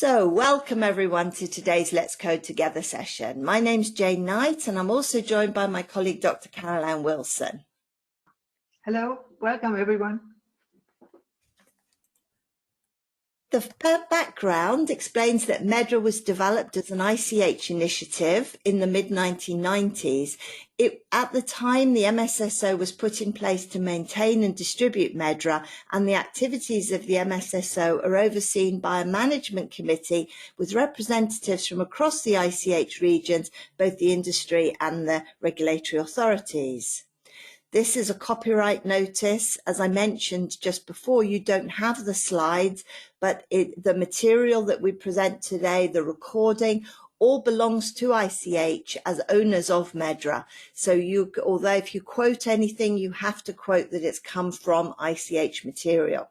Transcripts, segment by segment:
So welcome everyone to today's Let's Code Together session. My name's Jane Knight and I'm also joined by my colleague Dr. Caroline Wilson. Hello, welcome everyone. The background explains that MEDRA was developed as an ICH initiative in the mid-1990s. At the time, the MSSO was put in place to maintain and distribute MEDRA, and the activities of the MSSO are overseen by a management committee with representatives from across the ICH regions, both the industry and the regulatory authorities. This is a copyright notice. As I mentioned just before, you don't have the slides, but the material that we present today, the recording, all belongs to ICH as owners of MEDRA. So although if you quote anything, you have to quote that it's come from ICH material.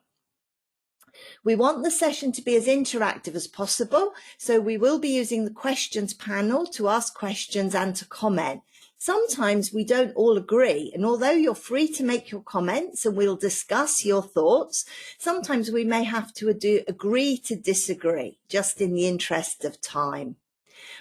We want the session to be as interactive as possible, so we will be using the questions panel to ask questions and to comment. Sometimes we don't all agree, and although you're free to make your comments and we'll discuss your thoughts, sometimes we may have to agree to disagree, just in the interest of time.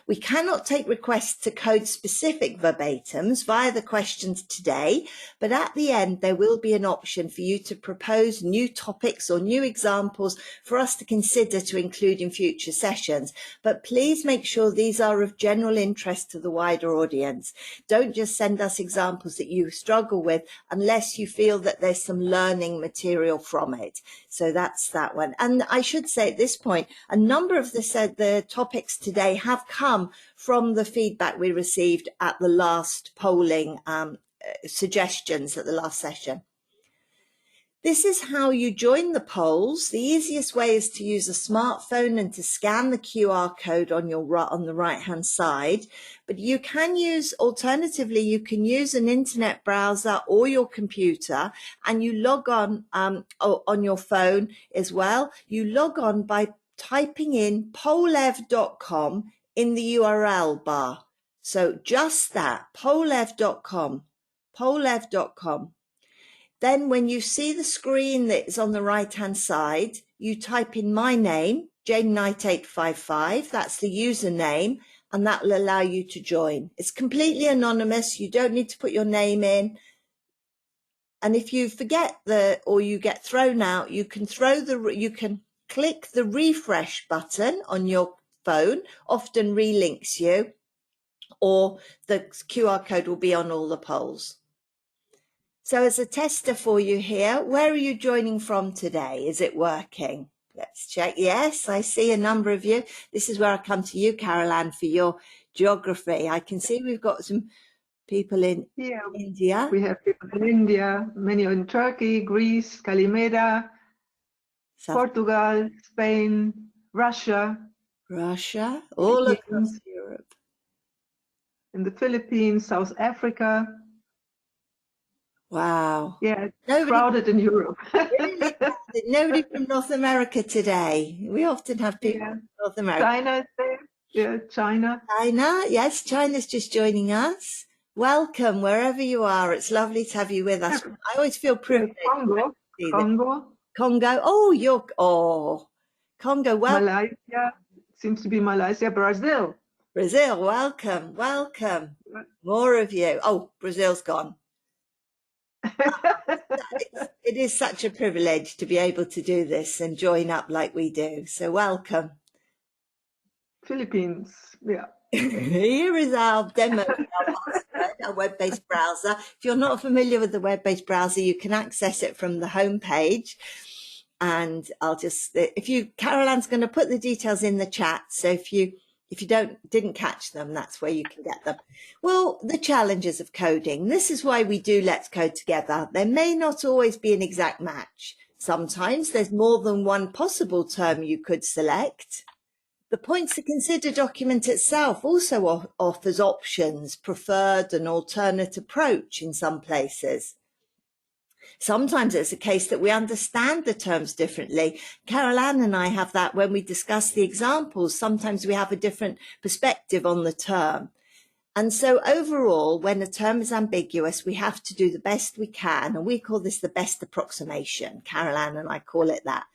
We cannot take requests to code specific verbatims via the questions today, but at the end there will be an option for you to propose new topics or new examples for us to consider to include in future sessions. But please make sure these are of general interest to the wider audience. Don't just send us examples that you struggle with unless you feel that there's some learning material from it. So that's that one. And I should say at this point, a number of the topics today have come from the feedback we received at the last polling suggestions at the last session. This is how you join the polls. The easiest way is to use a smartphone and to scan the QR code on the right-hand side. But you can use, alternatively, you can use an internet browser or your computer, and you log on your phone as well. You log on by typing in polev.com in the URL bar. So just that, polev.com, polev.com. Then when you see the screen that is on the right-hand side, you type in my name, Jane Knight 855, that's the username, and that will allow you to join. It's completely anonymous, you don't need to put your name in. And if you forget or you get thrown out, you can click the refresh button on your phone, often relinks you, or the QR code will be on all the polls. So as a tester for you here, where are you joining from today? Is it working? Let's check. Yes, I see a number of you. This is where I come to you, Caroline, for your geography. I can see we've got some people in India. We have people in India, many in Turkey, Greece, Kalimera, Portugal, Spain, Russia, all across Europe. In the Philippines, South Africa. Wow. Yeah, it's crowded in Europe. Really? Nobody from North America today. We often have people from North America. China is there. Yeah, China. China, yes, China's just joining us. Welcome, wherever you are. It's lovely to have you with us. I always feel privileged. Congo. Oh, Congo. Well, Malaysia. Seems to be Malaysia. Brazil, welcome. More of you. Oh, Brazil's gone. It is such a privilege to be able to do this and join up like we do. So welcome. Philippines, yeah. Here is our demo, our web-based browser. If you're not familiar with the web-based browser, you can access it from the home page. And Caroline's going to put the details in the chat. So if you didn't catch them, that's where you can get them. Well, the challenges of coding. This is why we do Let's Code Together. There may not always be an exact match. Sometimes there's more than one possible term you could select. The Points to Consider document itself also offers options, preferred and alternate approach in some places. Sometimes it's a case that we understand the terms differently. Caroline and I have that when we discuss the examples. Sometimes we have a different perspective on the term. And so overall, when a term is ambiguous, we have to do the best we can. And we call this the best approximation. Carol Ann and I call it that.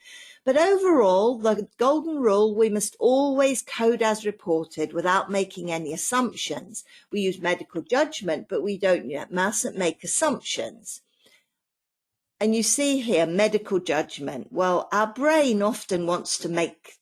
But overall, the golden rule, we must always code as reported without making any assumptions. We use medical judgment, but we mustn't make assumptions. And you see here, medical judgment. Well, our brain often wants to make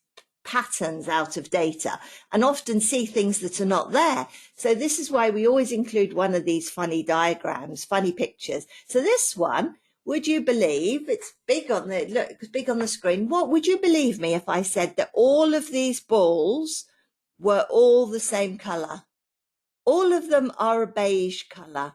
patterns out of data and often see things that are not there. So this is why we always include one of these funny diagrams, funny pictures. So this one, would you believe, it's big on the, look, it's big on the screen. What would you believe me if I said that all of these balls were all the same color? All of them are a beige color.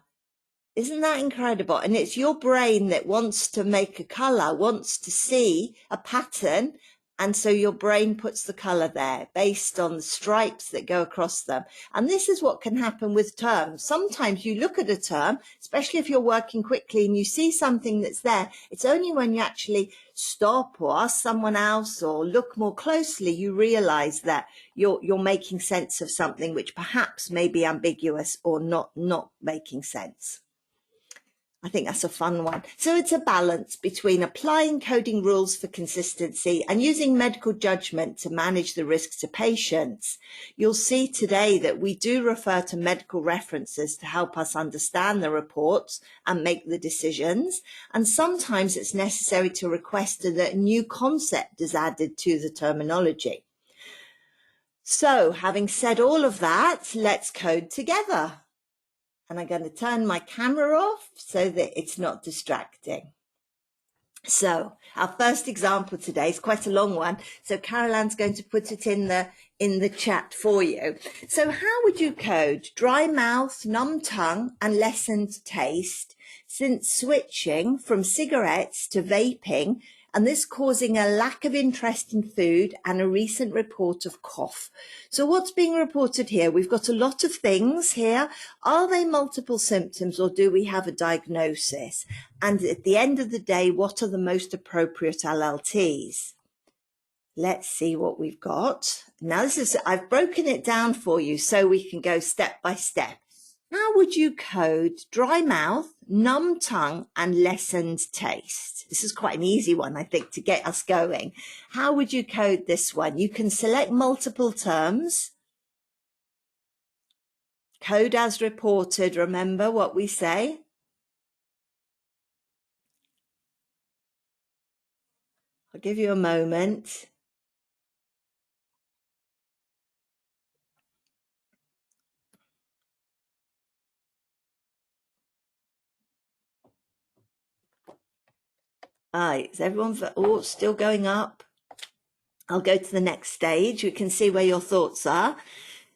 Isn't that incredible? And it's your brain that wants to make a color, wants to see a pattern. And so your brain puts the color there based on the stripes that go across them. And this is what can happen with terms. Sometimes you look at a term, especially if you're working quickly and you see something that's there. It's only when you actually stop or ask someone else or look more closely, you realize that you're making sense of something which perhaps may be ambiguous or not making sense. I think that's a fun one. So it's a balance between applying coding rules for consistency and using medical judgment to manage the risks to patients. You'll see today that we do refer to medical references to help us understand the reports and make the decisions. And sometimes it's necessary to request that a new concept is added to the terminology. So having said all of that, let's code together. And I'm going to turn my camera off so that it's not distracting. So our first example today is quite a long one. So Carol Ann's going to put it in the chat for you. So how would you code dry mouth, numb tongue and lessened taste since switching from cigarettes to vaping, and this causing a lack of interest in food and a recent report of cough? So what's being reported here? We've got a lot of things here. Are they multiple symptoms or do we have a diagnosis? And at the end of the day, what are the most appropriate LLTs? Let's see what we've got. Now I've broken it down for you so we can go step by step. How would you code dry mouth, numb tongue and lessened taste? This is quite an easy one, I think, to get us going. How would you code this one? You can select multiple terms. Code as reported. Remember what we say. I'll give you a moment. Is everyone still going up? I'll go to the next stage. We can see where your thoughts are.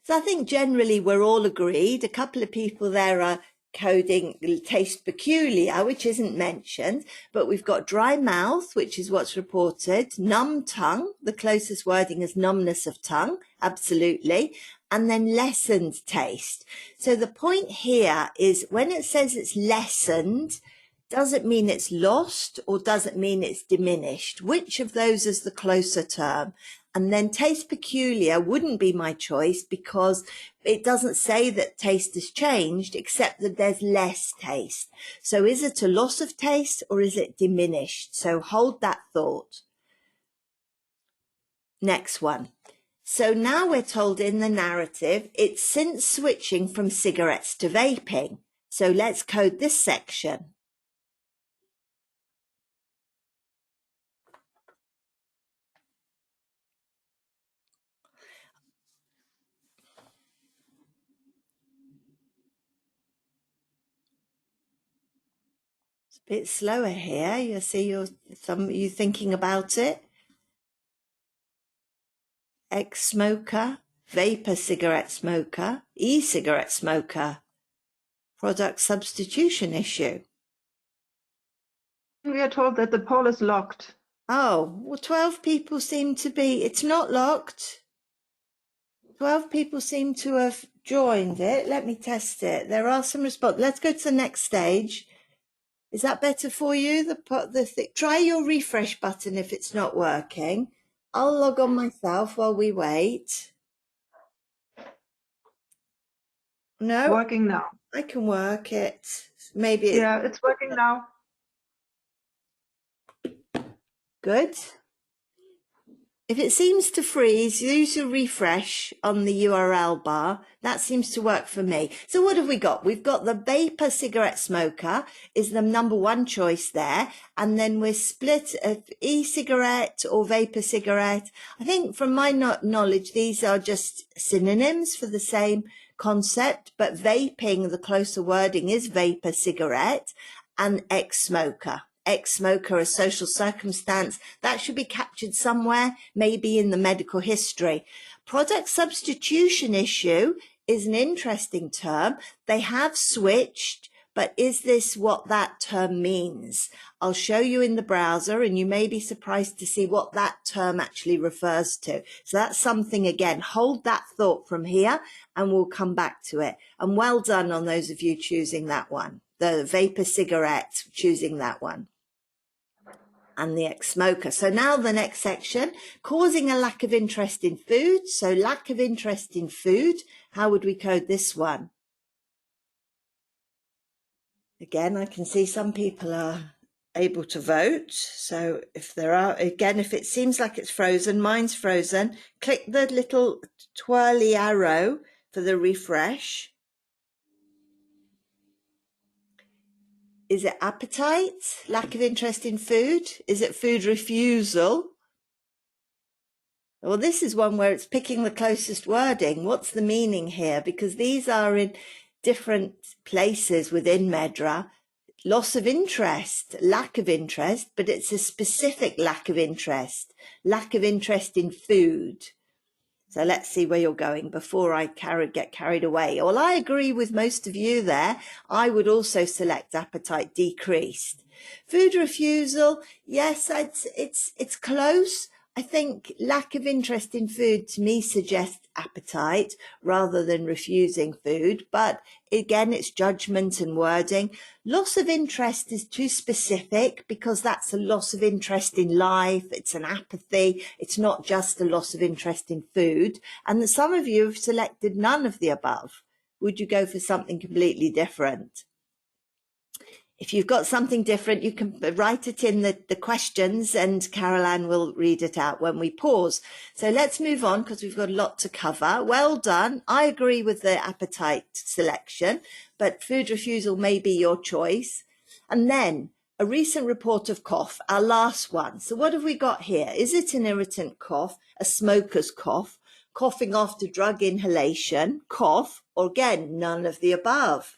So I think generally we're all agreed. A couple of people there are coding taste peculiar, which isn't mentioned, but we've got dry mouth, which is what's reported, numb tongue, the closest wording is numbness of tongue, absolutely, and then lessened taste. So the point here is when it says it's lessened, does it mean it's lost or does it mean it's diminished? Which of those is the closer term? And then taste peculiar wouldn't be my choice because it doesn't say that taste has changed except that there's less taste. So is it a loss of taste or is it diminished? So hold that thought. Next one. So now we're told in the narrative, it's since switching from cigarettes to vaping. So let's code this section. Bit slower here. You see you thinking about it. Ex-smoker, vapor cigarette smoker, e-cigarette smoker, product substitution issue. We are told that the poll is locked. Oh, well, 12 people seem to be, it's not locked. 12 people seem to have joined it. Let me test it. There are some response. Let's go to the next stage. Is that better for you? Try your refresh button if it's not working. I'll log on myself while we wait. No, Working now. I can work it. Maybe Yeah, it's working now. good. If it seems to freeze, use your refresh on the URL bar. That seems to work for me. So what have we got? We've got the vapor cigarette smoker is the number one choice there. And then we're split of e-cigarette or vapor cigarette. I think from my knowledge, these are just synonyms for the same concept, but vaping, the closer wording is vapor cigarette and ex-smoker. Ex-smoker, a social circumstance, that should be captured somewhere, maybe in the medical history. Product substitution issue is an interesting term. They have switched, but is this what that term means? I'll show you in the browser and you may be surprised to see what that term actually refers to. So that's something, again, hold that thought from here and we'll come back to it. And well done on those of you choosing that one, the vapor cigarette, choosing that one. And the ex-smoker. So now the next section, causing a lack of interest in food. So lack of interest in food. How would we code this one? Again, I can see some people are able to vote. So if there are, again, if it seems like it's frozen, mine's frozen, click the little twirly arrow for the refresh. Is it appetite? Lack of interest in food? Is it food refusal? Well, this is one where it's picking the closest wording. What's the meaning here? Because these are in different places within Medra. Loss of interest, lack of interest, but it's a specific lack of interest in food. So let's see where you're going before I get carried away. Well, I agree with most of you there. I would also select appetite decreased. Food refusal, yes, it's close. I think lack of interest in food to me suggests appetite rather than refusing food. But again, it's judgment and wording. Loss of interest is too specific because that's a loss of interest in life. It's an apathy. It's not just a loss of interest in food. And some of you have selected none of the above. Would you go for something completely different? If you've got something different, you can write it in the questions and Caroline will read it out when we pause. So let's move on because we've got a lot to cover. Well done. I agree with the appetite selection, but food refusal may be your choice. And then a recent report of cough, our last one. So what have we got here? Is it an irritant cough, a smoker's cough, coughing after drug inhalation, cough, or again, none of the above?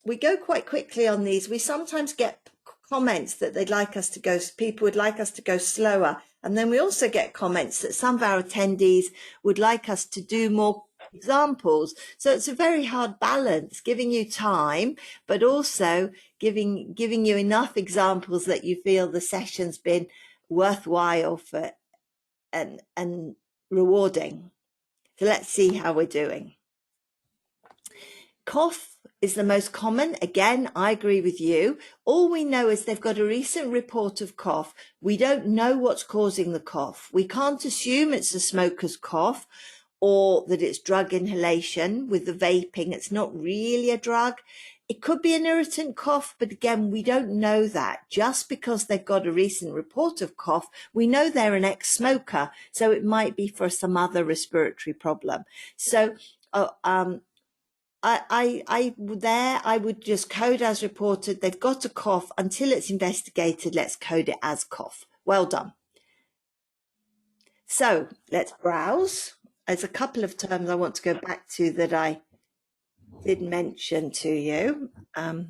We go quite quickly on these. We sometimes get comments that they'd like us to go, people would like us to go slower. And then we also get comments that some of our attendees would like us to do more examples. So it's a very hard balance, giving you time, but also giving you enough examples that you feel the session's been worthwhile for and rewarding. So let's see how we're doing. Cough is the most common. Again, I agree with you. All we know is they've got a recent report of cough. We don't know what's causing the cough. We can't assume it's a smoker's cough or that it's drug inhalation with the vaping. It's not really a drug. It could be an irritant cough, but again, we don't know that. Just because they've got a recent report of cough, we know they're an ex-smoker, so it might be for some other respiratory problem. So, I would just code as reported. They've got a cough until it's investigated. Let's code it as cough. Well done. So let's browse. There's a couple of terms I want to go back to that I did mention to you. I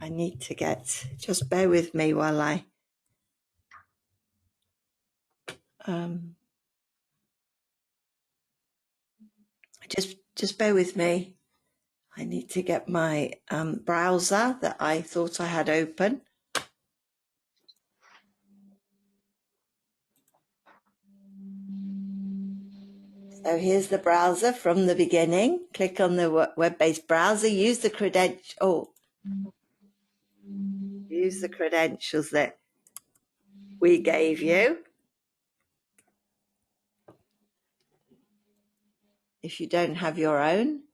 need to just bear with me while I just bear with me. I need to get my browser that I thought I had open. So here's the browser from the beginning. Click on the web-based browser. Use the credentials that we gave you. If you don't have your own,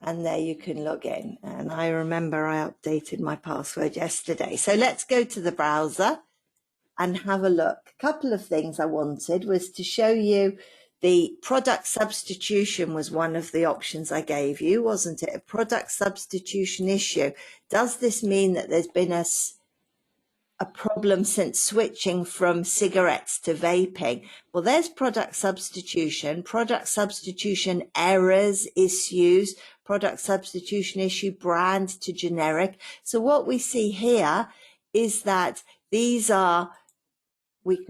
and there you can log in. And I remember I updated my password yesterday. So let's go to the browser and have a look. A couple of things I wanted was to show you the product substitution was one of the options I gave you, wasn't it? A product substitution issue. Does this mean that there's been a problem since switching from cigarettes to vaping? Well, there's product substitution errors, issues, product substitution issue, brand to generic. So what we see here is that these are, we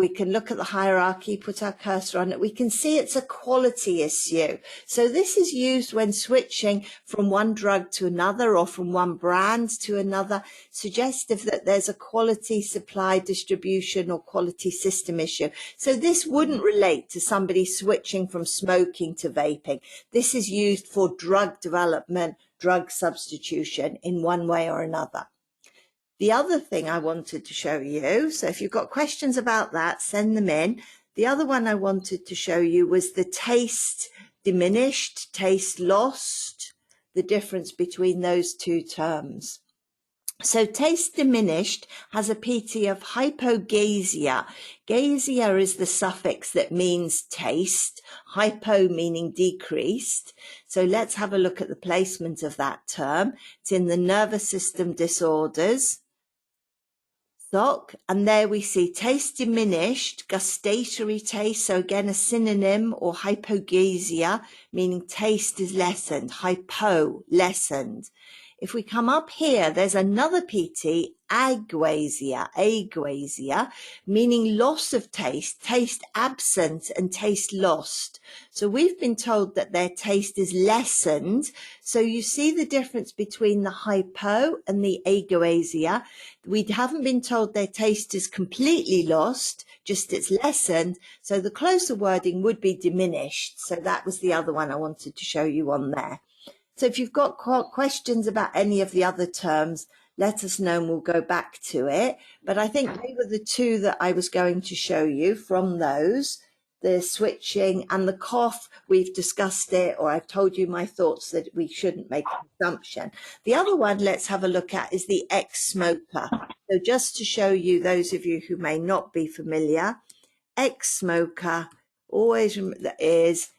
can look at the hierarchy, put our cursor on it. We can see it's a quality issue. So this is used when switching from one drug to another or from one brand to another, suggestive that there's a quality supply distribution or quality system issue. So this wouldn't relate to somebody switching from smoking to vaping. This is used for drug development, drug substitution in one way or another. The other thing I wanted to show you, so if you've got questions about that, send them in. The other one I wanted to show you was the taste diminished, taste lost, the difference between those two terms. So taste diminished has a PT of hypogeusia. Geusia is the suffix that means taste, hypo meaning decreased. So let's have a look at the placement of that term. It's in the nervous system disorders. And there we see taste diminished, gustatory taste, so again a synonym, or hypogeusia, meaning taste is lessened, hypo, lessened. If we come up here, there's another PT, aguasia, meaning loss of taste, taste absent and taste lost. So we've been told that their taste is lessened. So you see the difference between the hypo and the aguasia. We haven't been told their taste is completely lost, just it's lessened. So the closer wording would be diminished. So that was the other one I wanted to show you on there. So if you've got questions about any of the other terms, let us know and we'll go back to it. But I think they were the two that I was going to show you from those, the switching and the cough. We've discussed it, or I've told you my thoughts that we shouldn't make an assumption. The other one let's have a look at is the ex-smoker. So just to show you, those of you who may not be familiar, ex-smoker always is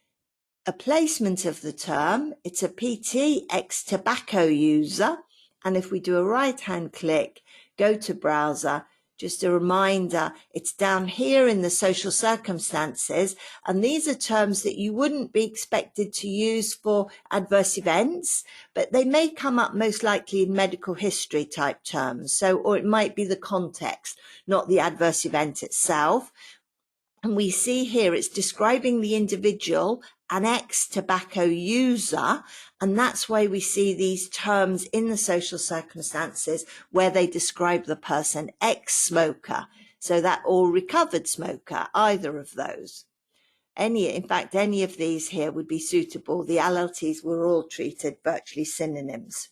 a placement of the term. It's a PT, ex-tobacco user. And if we do a right-hand click, go to browser, just a reminder, it's down here in the social circumstances. And these are terms that you wouldn't be expected to use for adverse events, but they may come up most likely in medical history type terms. So, or it might be the context, not the adverse event itself. And we see here it's describing the individual, an ex-tobacco user, and that's why we see these terms in the social circumstances where they describe the person, ex-smoker, so that, or recovered smoker, either of those. In fact, any of these here would be suitable. The LLTs were all treated virtually synonyms.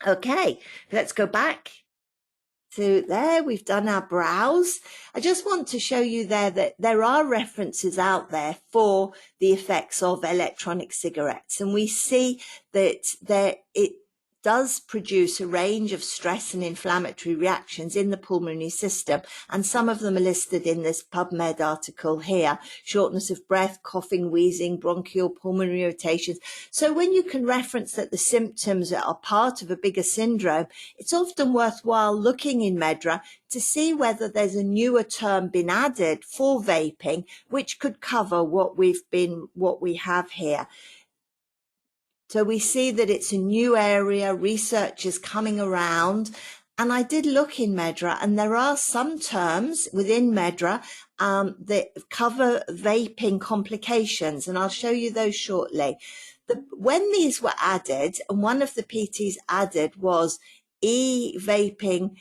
Okay, let's go back. So there, we've done our browse. I just want to show you there that there are references out there for the effects of electronic cigarettes. And we see that it does produce a range of stress and inflammatory reactions in the pulmonary system. And some of them are listed in this PubMed article here: shortness of breath, coughing, wheezing, bronchial, pulmonary irritations. So when you can reference that the symptoms are part of a bigger syndrome, it's often worthwhile looking in Medra to see whether there's a newer term been added for vaping, which could cover what we have here. So we see that it's a new area, research is coming around. And I did look in Medra, and there are some terms within Medra that cover vaping complications, and I'll show you those shortly. When these were added, and one of the PTs added was e-vaping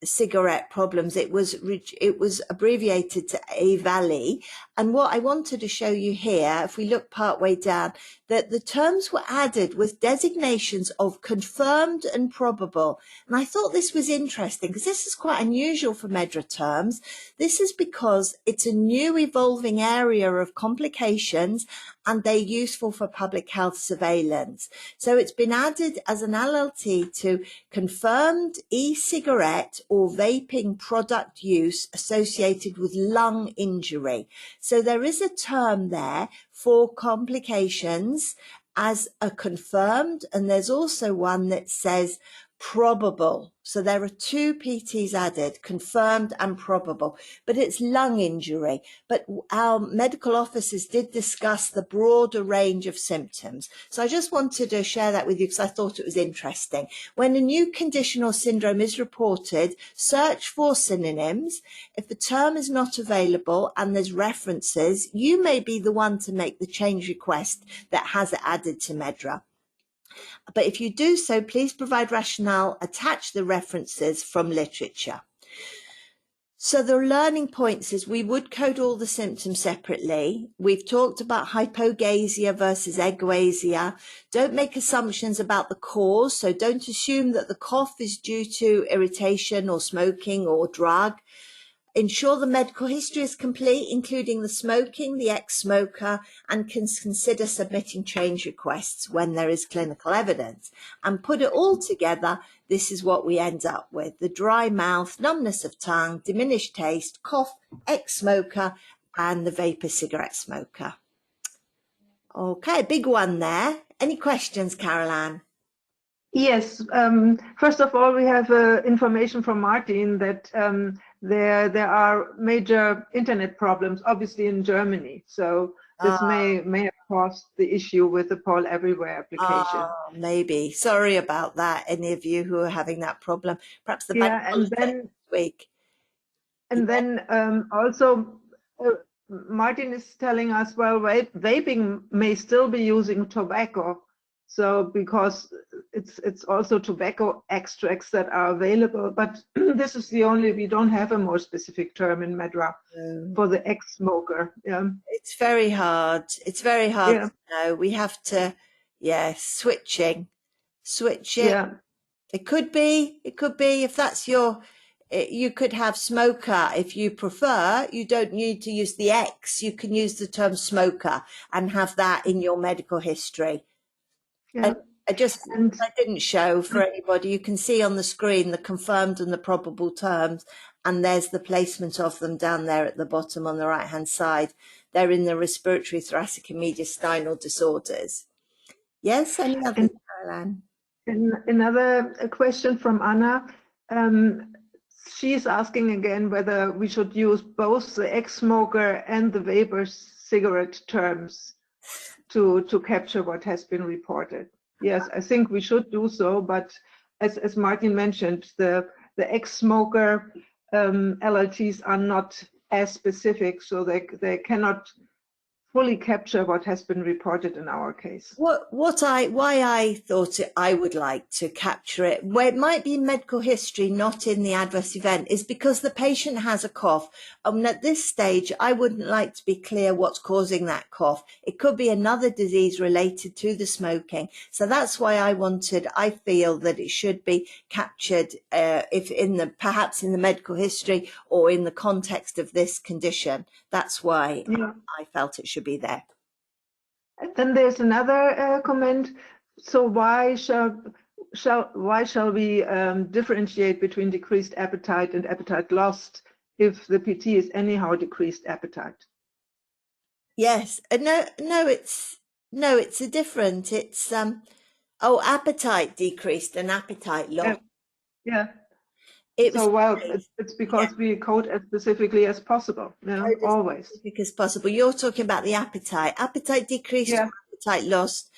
cigarette problems, it was abbreviated to AVALI, And what I wanted to show you here, if we look part way down, that the terms were added with designations of confirmed and probable. And I thought this was interesting because this is quite unusual for MEDRA terms. This is because it's a new evolving area of complications and they're useful for public health surveillance. So it's been added as an LLT to confirmed e-cigarette or vaping product use associated with lung injury. So there is a term there for complications as a confirmed, and there's also one that says probable. So there are two PTs added, confirmed and probable, but it's lung injury. But our medical officers did discuss the broader range of symptoms. So I just wanted to share that with you because I thought it was interesting. When a new condition or syndrome is reported, search for synonyms. If the term is not available and there's references, you may be the one to make the change request that has it added to MEDRA. But if you do so, please provide rationale, attach the references from literature. So the learning points is we would code all the symptoms separately. We've talked about hypogasia versus egwasia. Don't make assumptions about the cause. So don't assume that the cough is due to irritation or smoking or drug. Ensure the medical history is complete, including the smoking, the ex-smoker, and can consider submitting change requests when there is clinical evidence. And put it all together, this is what we end up with. The dry mouth, numbness of tongue, diminished taste, cough, ex-smoker, and the vapor cigarette smoker. Okay, big one there. Any questions, Caroline? Yes. First of all, we have information from Martin that there are major internet problems, obviously in Germany. So this may have caused the issue with the Poll Everywhere application. Maybe. Sorry about that. Any of you who are having that problem. Perhaps the bank holiday this week. And then also Martin is telling us, well, vaping may still be using tobacco. So because it's also tobacco extracts that are available, but this is the only, we don't have a more specific term in MEDRA for the ex-smoker. Yeah. It's very hard. It's very hard to know. We have to, switching. Yeah. It could be if that's you could have smoker if you prefer. You don't need to use the X. You can use the term smoker and have that in your medical history. Yeah. And I didn't show for anybody. You can see on the screen the confirmed and the probable terms, and there's the placement of them down there at the bottom on the right hand side. They're in the respiratory, thoracic, and mediastinal disorders. Yes, any other, Caroline? Another question from Anna. She's asking again whether we should use both the ex-smoker and the vapor cigarette terms to capture what has been reported. Yes, I think we should do so, but as Martin mentioned, the ex-smoker LLTs are not as specific, so they cannot fully capture what has been reported in our case. Why I thought I would like to capture it, where it might be in medical history, not in the adverse event, is because the patient has a cough. And at this stage, I wouldn't like to be clear what's causing that cough. It could be another disease related to the smoking. So that's why I feel that it should be captured perhaps in the medical history or in the context of this condition. That's why I felt it should be there. Then there's another comment. So why shall we differentiate between decreased appetite and appetite lost if the PT is anyhow decreased appetite? Yes, it's a different. It's appetite decreased and appetite lost. Yeah. It's because we code as specifically as possible, always. As specific as possible. You're talking about the appetite. Appetite decreased or appetite lost,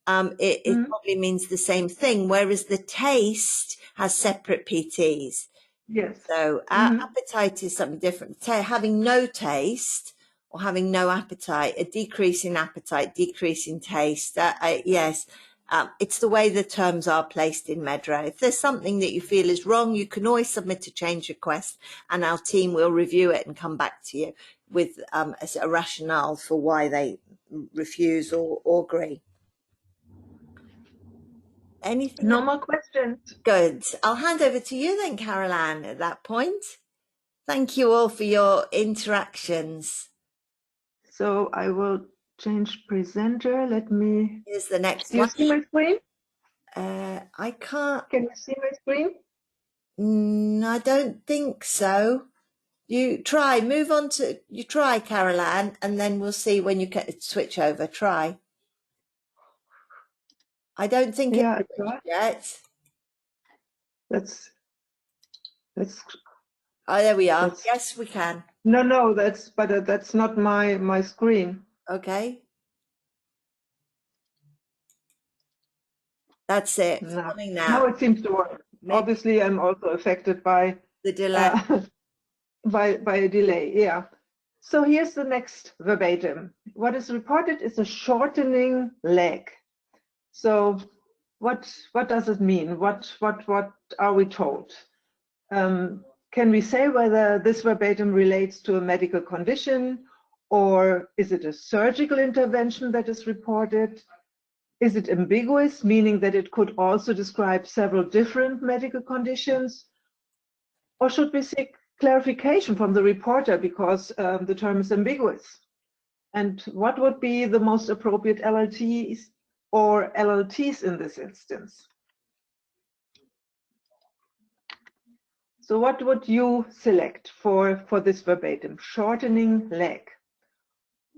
it probably means the same thing, whereas the taste has separate PTs. Yes. So appetite is something different. Having no taste or having no appetite, a decrease in appetite, decrease in taste. Yes. It's the way the terms are placed in MEDRA. If there's something that you feel is wrong, you can always submit a change request and our team will review it and come back to you. with a rationale for why they refuse or agree. Anything No else? more questions. Good. I'll hand over to you then, Caroline, at that point. Thank you all for your interactions. So I will change presenter. Let me. Here's the next Do you one. see my screen? I can't. Can you see my screen? I don't think so. You try, you try, Caroline, and then we'll see when you can switch over. Try. I don't think Yeah, it's I try. yet. That's. Oh, there we are. Yes, we can. No, that's not my screen. Okay. That's it. No. Coming Now now. it seems to work. Maybe Obviously, I'm also affected by the delay. by a delay. Yeah. So here's the next verbatim. What is reported is a shortening leg. So what does it mean? What are we told? Can we say whether this verbatim relates to a medical condition, or is it a surgical intervention that is reported? Is it ambiguous, meaning that it could also describe several different medical conditions? Or should we seek clarification from the reporter because the term is ambiguous? And what would be the most appropriate LLTs or LLTs in this instance? So what would you select for this verbatim? Shortening leg.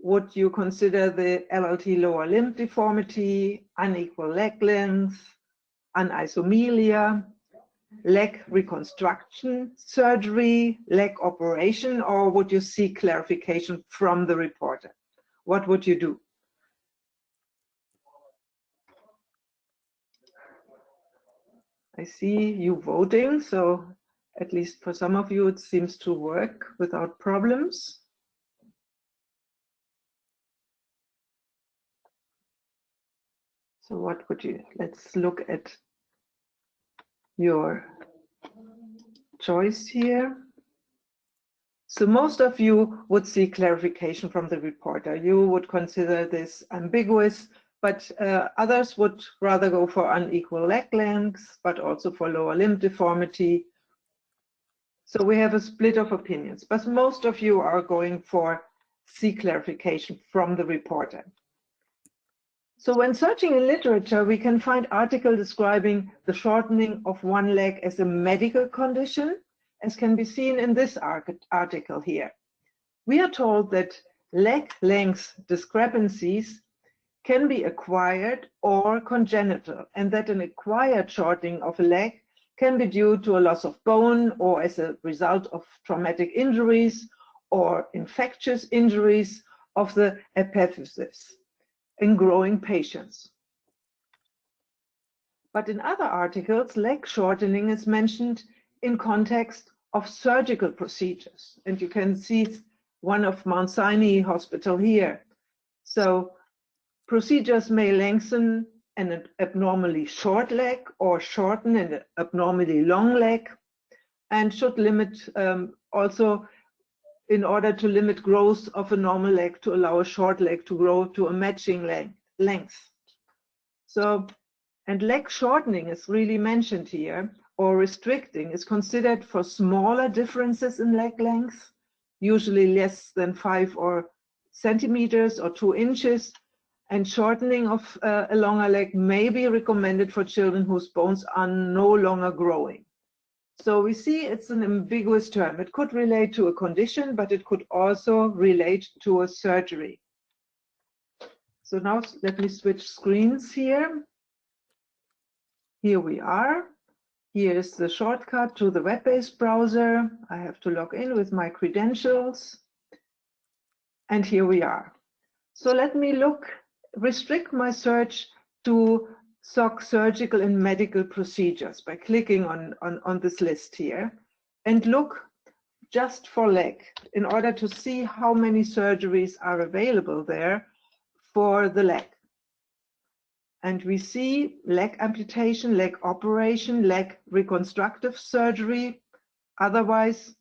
Would you consider the LLT lower limb deformity, unequal leg length, anisomelia, leg reconstruction surgery, leg operation, or would you seek clarification from the reporter? What would you do? I see you voting, so at least for some of you it seems to work without problems. So what would you, let's look at your choice here. So most of you would seek clarification from the reporter. You would consider this ambiguous, but others would rather go for unequal leg lengths, but also for lower limb deformity. So we have a split of opinions, but most of you are going for seek clarification from the reporter. So when searching in literature, we can find articles describing the shortening of one leg as a medical condition, as can be seen in this article here. We are told that leg length discrepancies can be acquired or congenital, and that an acquired shortening of a leg can be due to a loss of bone or as a result of traumatic injuries or infectious injuries of the epiphysis in growing patients. But in other articles, leg shortening is mentioned in context of surgical procedures. And you can see one of Mount Sinai Hospital here. So procedures may lengthen an abnormally short leg or shorten an abnormally long leg, and should limit also in order to limit growth of a normal leg to allow a short leg to grow to a matching length. So, and leg shortening is really mentioned here, or restricting is considered for smaller differences in leg length, usually less than 5 centimeters or 2 inches, and shortening of a longer leg may be recommended for children whose bones are no longer growing. So we see it's an ambiguous term. It could relate to a condition, but it could also relate to a surgery. So now let me switch screens here. Here we are. Here is the shortcut to the web-based browser. I have to log in with my credentials. And here we are. So let me restrict my search to SOC surgical and medical procedures by clicking on this list here, and look just for leg in order to see how many surgeries are available there for the leg. And we see leg amputation, leg operation, leg reconstructive surgery, otherwise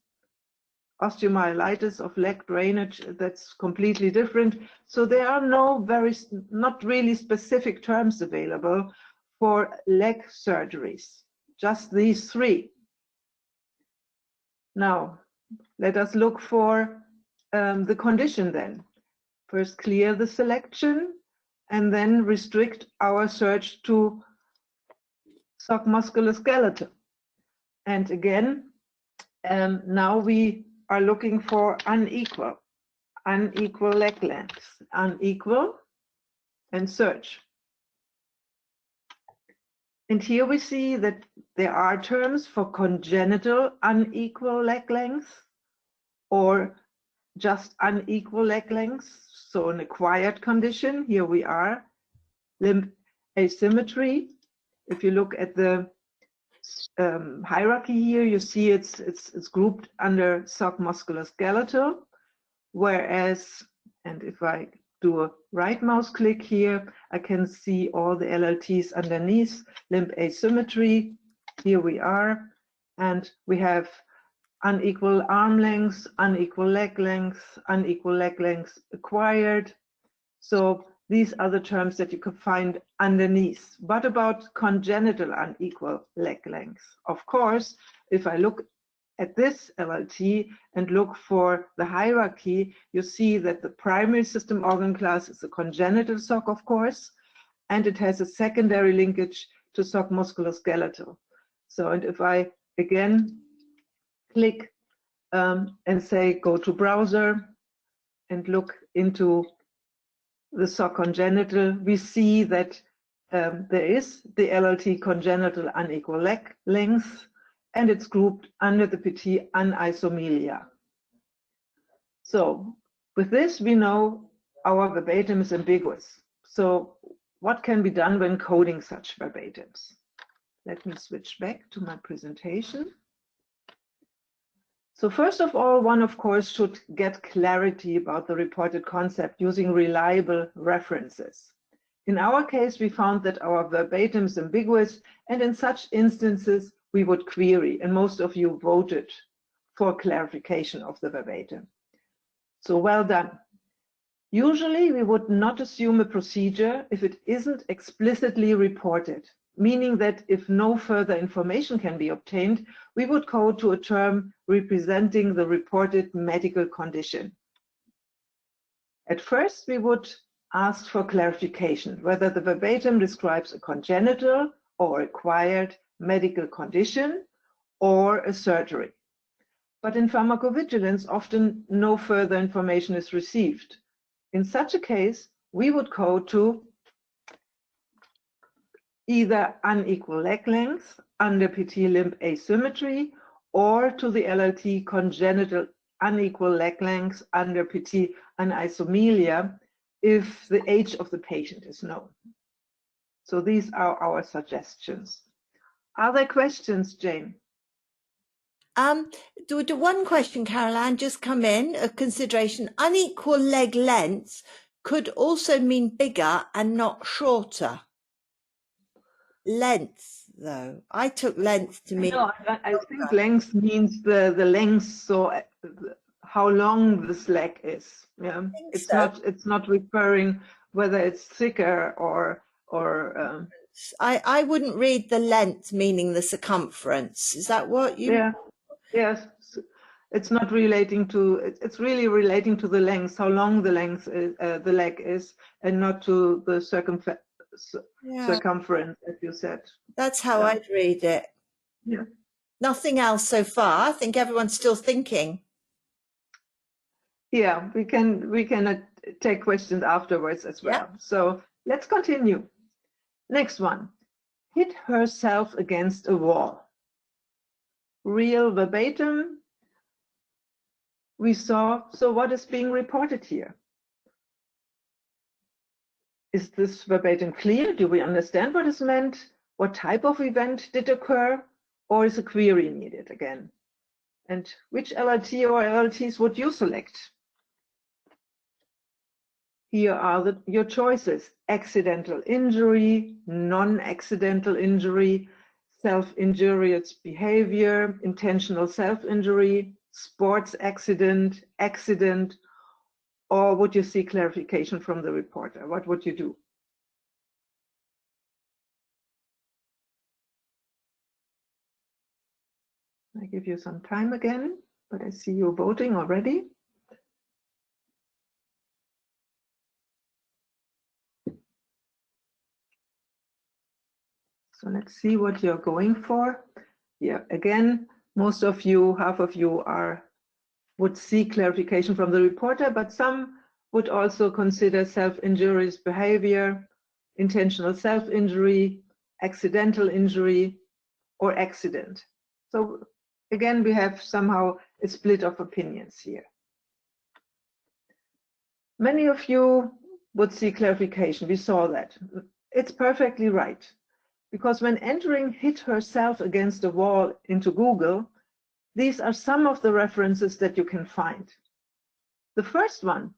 osteomyelitis of leg drainage, that's completely different. So there are not really specific terms available for leg surgeries, just these three. Now, let us look for the condition then. First, clear the selection, and then restrict our search to sock musculoskeletal. And again, now we are looking for unequal leg length, unequal, and search. And here we see that there are terms for congenital unequal leg length or just unequal leg length, so an acquired condition. Here we are, limb asymmetry. If you look at the hierarchy here, you see it's grouped under sock musculoskeletal, whereas, and if I do a right mouse click here, I can see all the LLTs underneath, limb asymmetry. Here we are, and we have unequal arm length, unequal leg length, unequal leg length acquired. So these are the terms that you can find underneath. What about congenital unequal leg length? Of course, if I look at this LLT and look for the hierarchy, you see that the primary system organ class is a congenital sock, of course, and it has a secondary linkage to sock musculoskeletal. So, and if I again click and say go to browser and look into the sock congenital, we see that there is the LLT congenital unequal leg length, and it's grouped under the PT anisomelia. So with this, we know our verbatim is ambiguous. So what can be done when coding such verbatims? Let me switch back to my presentation. So first of all, one of course should get clarity about the reported concept using reliable references. In our case, we found that our verbatim is ambiguous, and in such instances, we would query, and most of you voted for clarification of the verbatim. So well done. Usually, we would not assume a procedure if it isn't explicitly reported, meaning that if no further information can be obtained, we would code to a term representing the reported medical condition. At first, we would ask for clarification whether the verbatim describes a congenital or acquired medical condition or a surgery. But in pharmacovigilance, often no further information is received. In such a case, we would code to either unequal leg length under PT limb asymmetry or to the LLT congenital unequal leg length under PT anisomelia if the age of the patient is known. So these are our suggestions. Are there questions, Jane? Do one question, Caroline, just come in, a consideration. Unequal leg length could also mean bigger and not shorter. Length, though. I took length to mean... No, I think length means the length, so how long this leg is. Yeah, it's not referring whether it's thicker or I wouldn't read the length meaning the circumference. Is that what you? Yeah. Yes. It's not relating to. It's really relating to the length, how long the length is, the leg is, and not to the circumference, as you said. That's how I'd read it. Yeah. Nothing else so far. I think everyone's still thinking. Yeah, we can take questions afterwards as well. Yeah. So let's continue. Next one. Hit herself against a wall. Real verbatim. We saw, so what is being reported here? Is this verbatim clear? Do we understand what is meant? What type of event did occur? Or is a query needed again? And which LLT or LLTs would you select? Here are your choices: accidental injury, non-accidental injury, self-injurious behavior, intentional self-injury, sports accident, accident, or would you seek clarification from the reporter? What would you do? I give you some time again, but I see you voting already. So let's see what you're going for. Yeah, again, most of you, half of you would seek clarification from the reporter, but some would also consider self-injurious behavior, intentional self-injury, accidental injury, or accident. So again, we have somehow a split of opinions here. Many of you would seek clarification. We saw that. It's perfectly right. Because when entering hit herself against a wall into Google, these are some of the references that you can find. The first one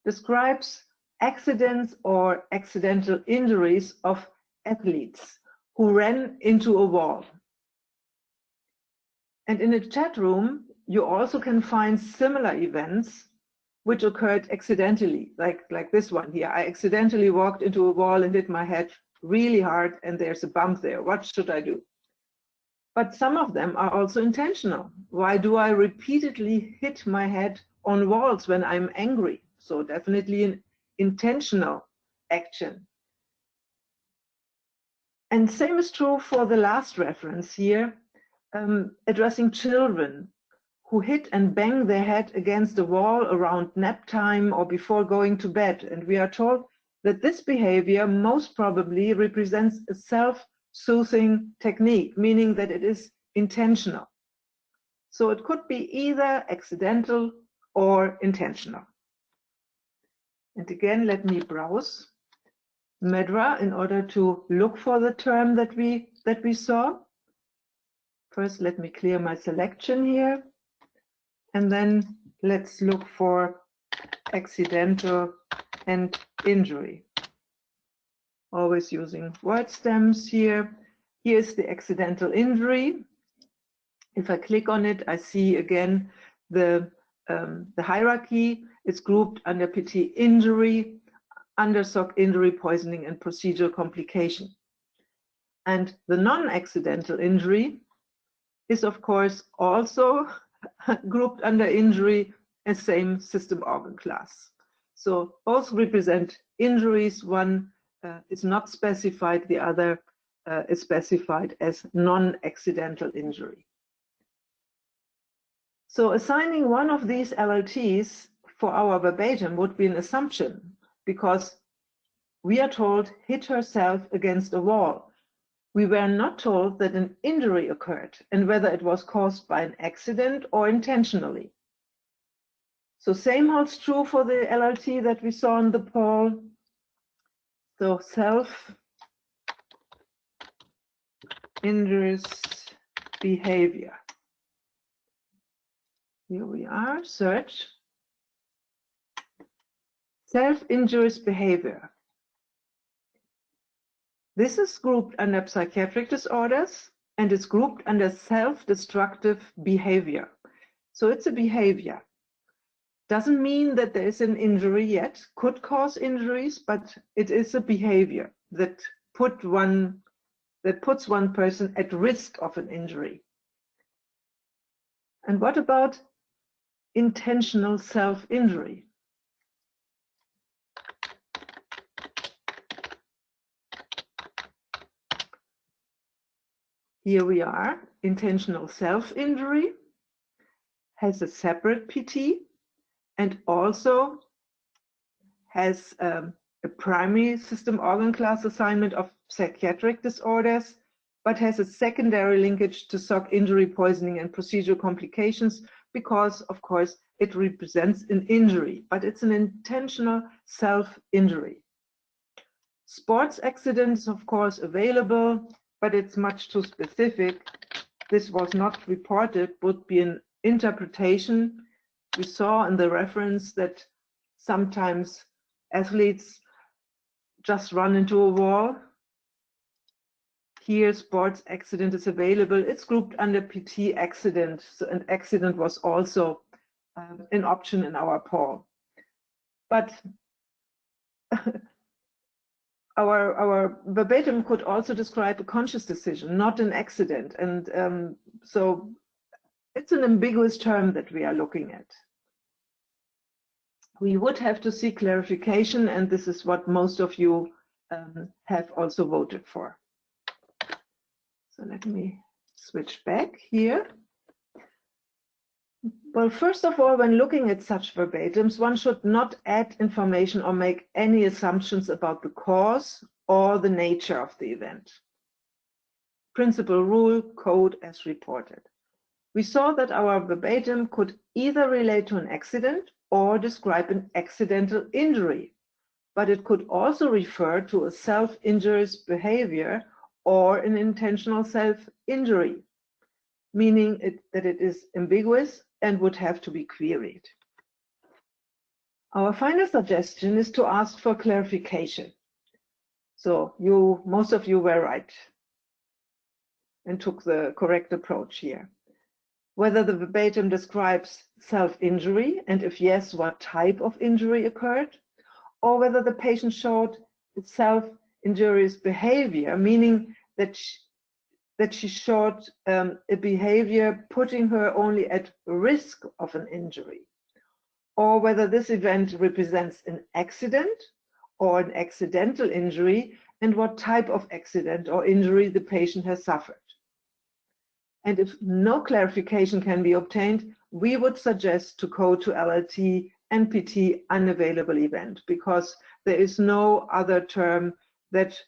describes accidents or accidental injuries of athletes who ran into a wall. And in a chat room, you also can find similar events which occurred accidentally, like this one here. I accidentally walked into a wall and hit my head really hard, and there's a bump there. What should I do? But some of them are also intentional. Why do I repeatedly hit my head on walls when I'm angry? So definitely an intentional action. And same is true for the last reference here, addressing children who hit and bang their head against the wall around nap time or before going to bed. And we are told that this behavior most probably represents a self-soothing technique, meaning that it is intentional. So it could be either accidental or intentional. And again, let me browse Medra in order to look for the term that we saw. First, let me clear my selection here. And then let's look for accidental and injury. Always using word stems here. Here's the accidental injury. If I click on it, I see again the hierarchy. It's grouped under PT injury, under SOC injury, poisoning, and procedural complication. And the non-accidental injury is, of course, also grouped under injury and same system organ class. So both represent injuries. One is not specified, the other is specified as non-accidental injury. So assigning one of these LLTs for our verbatim would be an assumption, because we are told hit herself against a wall. We were not told that an injury occurred and whether it was caused by an accident or intentionally. So same holds true for the LLT that we saw in the poll. So self-injurious behavior. Here we are, search. Self-injurious behavior. This is grouped under psychiatric disorders, and it's grouped under self-destructive behavior. So it's a behavior. Doesn't mean that there is an injury yet, could cause injuries, but it is a behavior that puts one person at risk of an injury. And what about intentional self-injury? Here we are, intentional self-injury has a separate PT and also has a primary system organ class assignment of psychiatric disorders, but has a secondary linkage to SOC injury, poisoning, and procedural complications because, of course, it represents an injury, but it's an intentional self-injury. Sports accidents, of course, available, but it's much too specific. This was not reported, would be an interpretation. We saw in the reference that sometimes athletes just run into a wall. here sports accident is available. It's grouped under PT accident, so, and accident was also an option in our poll. But our verbatim could also describe a conscious decision, not an accident. And so it's an ambiguous term that we are looking at. We would have to seek clarification, and this is what most of you have also voted for. So let me switch back here. Well, first of all, when looking at such verbatims, one should not add information or make any assumptions about the cause or the nature of the event. Principal rule, code as reported. We saw that our verbatim could either relate to an accident or describe an accidental injury, but it could also refer to a self-injurious behavior or an intentional self-injury, meaning that it is ambiguous and would have to be queried. Our final suggestion is to ask for clarification. So most of you were right and took the correct approach here. Whether the verbatim describes self-injury, and if yes, what type of injury occurred, or whether the patient showed self-injurious behavior, meaning that she showed a behavior putting her only at risk of an injury, or whether this event represents an accident or an accidental injury, and what type of accident or injury the patient has suffered. And if no clarification can be obtained, we would suggest to go to LLT and PT unavailable event, because there is no other term that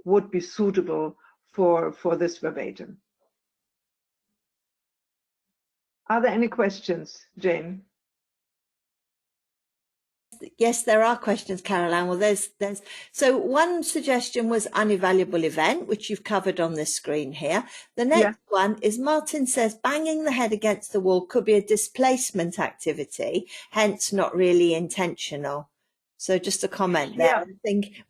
would be suitable for this verbatim. Are there any questions, Jane? Yes, there are questions, Caroline. Well, so one suggestion was unavailable event, which you've covered on this screen here. The next one is Martin says banging the head against the wall could be a displacement activity, hence not really intentional. So just a comment there. I think,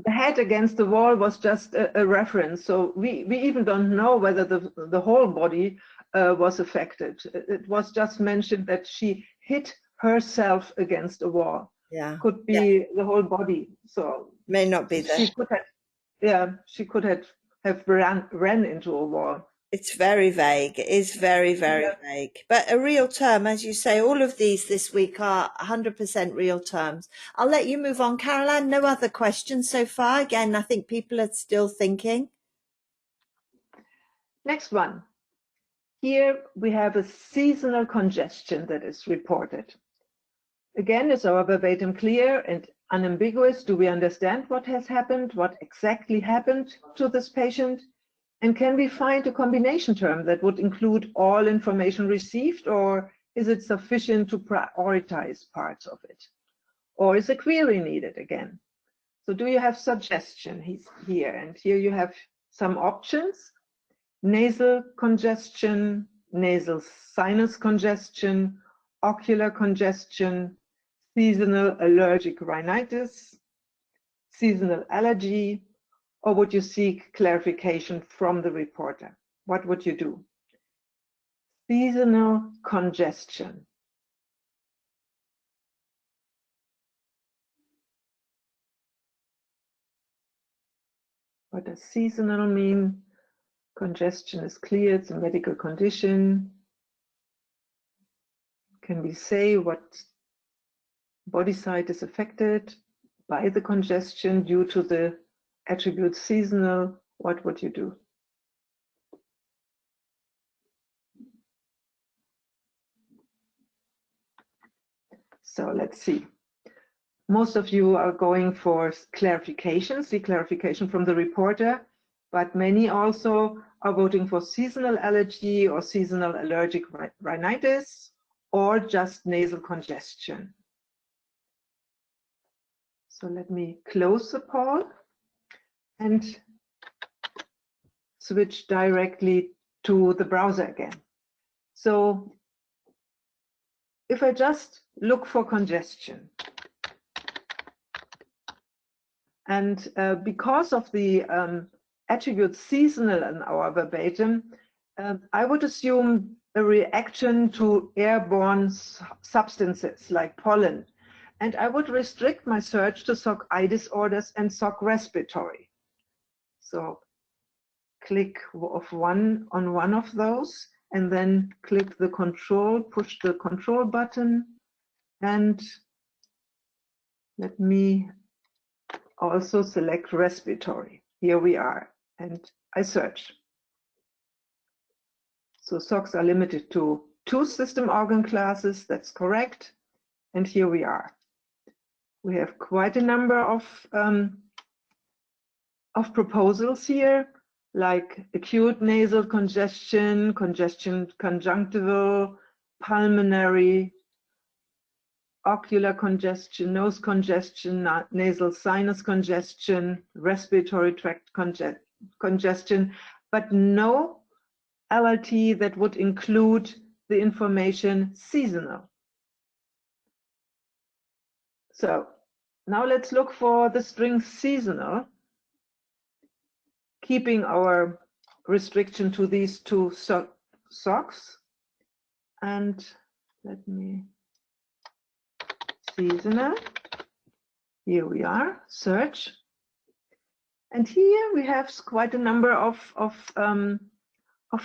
the head against the wall was just a reference. So we even don't know whether the whole body was affected. It was just mentioned that she hit herself against a wall. Could be the whole body. So may not be there. She could have ran into a wall. It's very vague. It is very, very vague. But a real term, as you say, all of these this week are 100% real terms. I'll let you move on, Caroline. No other questions so far. Again, I think people are still thinking. Next one. Here we have a seasonal congestion that is reported. Again, is our verbatim clear and unambiguous? Do we understand what has happened? What exactly happened to this patient? And can we find a combination term that would include all information received, or is it sufficient to prioritize parts of it? Or is a query needed again? So do you have suggestion here? And here you have some options: nasal congestion, nasal sinus congestion, ocular congestion, seasonal allergic rhinitis, seasonal allergy, or would you seek clarification from the reporter? What would you do? Seasonal congestion. What does seasonal mean? Congestion is clear, it's a medical condition. Can we say what body site is affected by the congestion due to the attribute seasonal? What would you do? So let's see. Most of you are going for clarification, seek clarification from the reporter, but many also are voting for seasonal allergy or seasonal allergic rhinitis or just nasal congestion. So let me close the poll and switch directly to the browser again. So if I just look for congestion, And because of the attribute seasonal in our verbatim, I would assume a reaction to airborne substances like pollen. And I would restrict my search to SOC eye disorders and SOC respiratory. So click on one of those, and then click the control, push the control button, and let me also select respiratory. Here we are, and I search. So SOCs are limited to 2 system organ classes, that's correct. And here we are. We have quite a number of proposals here, like acute nasal congestion, congestion conjunctival, pulmonary, ocular congestion, nose congestion, nasal sinus congestion, respiratory tract congestion, but no LLT that would include the information seasonal. So now let's look for the string seasonal, keeping our restriction to these 2 SOCs. And let me seasonal. Here we are, search. And here we have quite a number of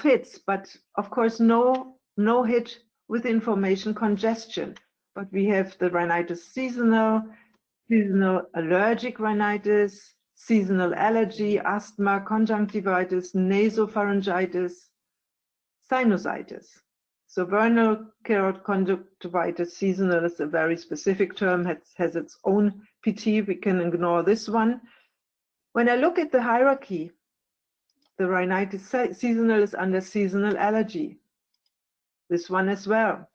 hits, but of course no hit with information congestion. But we have the rhinitis seasonal, seasonal allergic rhinitis, seasonal allergy, asthma, conjunctivitis, nasopharyngitis, sinusitis. So vernal keratoconjunctivitis conjunctivitis seasonal is a very specific term, has its own PT. We can ignore this one. When I look at the hierarchy, the rhinitis seasonal is under seasonal allergy. This one as well.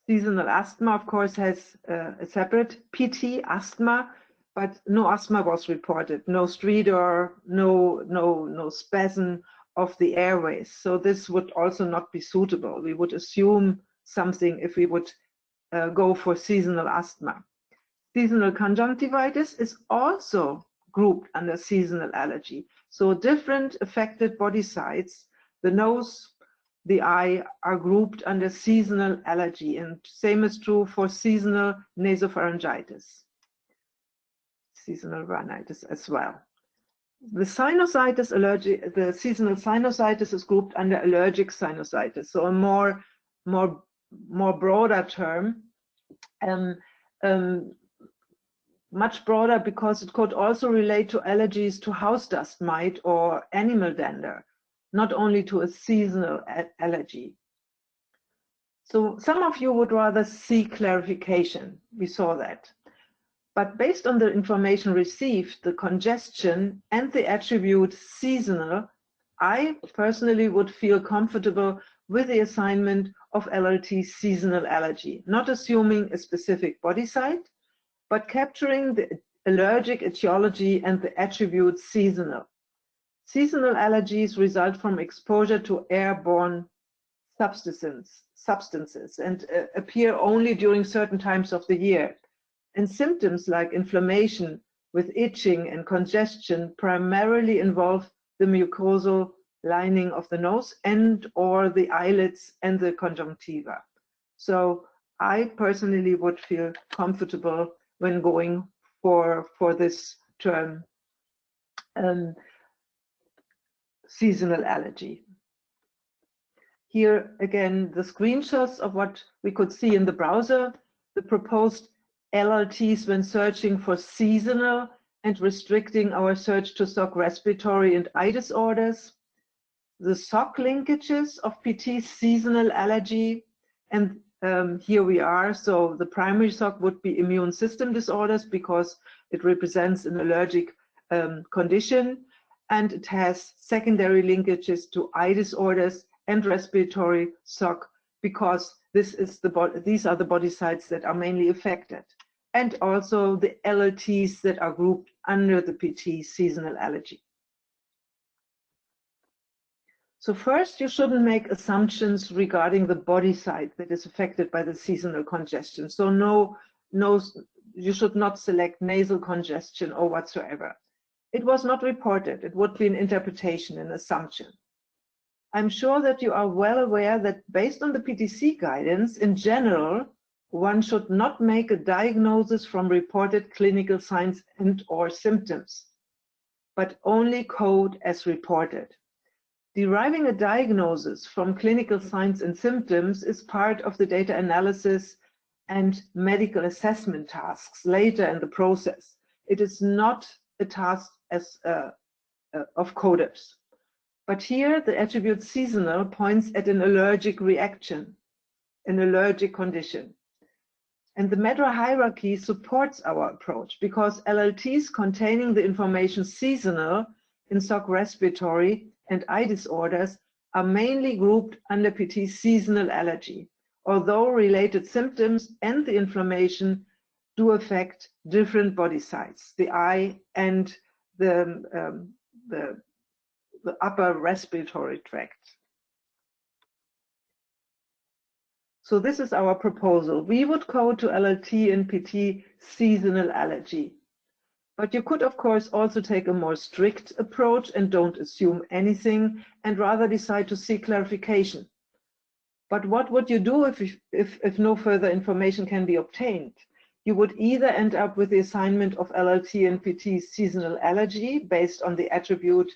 Seasonal asthma, of course, has a separate PT, asthma, but no asthma was reported, no stridor, no spasm of the airways. So this would also not be suitable. We would assume something if we would go for seasonal asthma. Seasonal conjunctivitis is also grouped under seasonal allergy. So different affected body sites, the nose, the eye, are grouped under seasonal allergy, and same is true for seasonal nasopharyngitis, seasonal rhinitis as well. The sinusitis allergy, the seasonal sinusitis is grouped under allergic sinusitis, so a more broader term, much broader because it could also relate to allergies to house dust mite or animal dander, not only to a seasonal allergy. So some of you would rather see clarification. We saw that. But based on the information received, the congestion and the attribute seasonal, I personally would feel comfortable with the assignment of LLT seasonal allergy, not assuming a specific body site, but capturing the allergic etiology and the attribute seasonal. Seasonal allergies result from exposure to airborne substances and appear only during certain times of the year. And symptoms like inflammation with itching and congestion primarily involve the mucosal lining of the nose and or the eyelids and the conjunctiva. So I personally would feel comfortable when going for this term, seasonal allergy. Here again, the screenshots of what we could see in the browser, the proposed LLTs when searching for seasonal and restricting our search to SOC respiratory and eye disorders, the SOC linkages of PT seasonal allergy, and here we are. So the primary SOC would be immune system disorders because it represents an allergic condition, and it has secondary linkages to eye disorders and respiratory SOC because these are the body sites that are mainly affected, and also the LLTs that are grouped under the PT seasonal allergy. So first, you shouldn't make assumptions regarding the body site that is affected by the seasonal congestion. So no you should not select nasal congestion or whatsoever. It was not reported. It would be an interpretation, an assumption. I'm sure that you are well aware that based on the PTC guidance, in general, one should not make a diagnosis from reported clinical signs and/or symptoms, but only code as reported. Deriving a diagnosis from clinical signs and symptoms is part of the data analysis and medical assessment tasks later in the process. It is not a task of coders. But here the attribute seasonal points at an allergic reaction, an allergic condition. And the MEDRA hierarchy supports our approach because LLTs containing the information seasonal in SOC respiratory and eye disorders are mainly grouped under PT seasonal allergy, although related symptoms and the inflammation do affect different body sites, the eye and the upper respiratory tract. So this is our proposal. We would code to LLT and PT seasonal allergy. But you could, of course, also take a more strict approach and don't assume anything and rather decide to seek clarification. But what would you do if no further information can be obtained? You would either end up with the assignment of LLT and PT seasonal allergy based on the attribute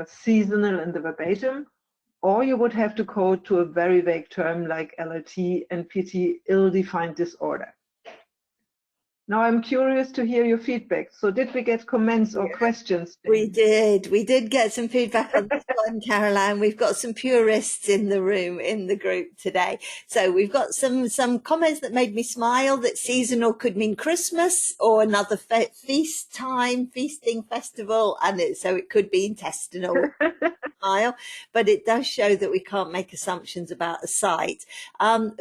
seasonal in the verbatim, or you would have to code to a very vague term like LLT and PT ill-defined disorder. Now I'm curious to hear your feedback. So did we get comments or questions? We did get some feedback on this one, Caroline. We've got some purists in the room, in the group today. So we've got some comments that made me smile, that seasonal could mean Christmas or another feasting festival, and so it could be intestinal. But it does show that we can't make assumptions about a site.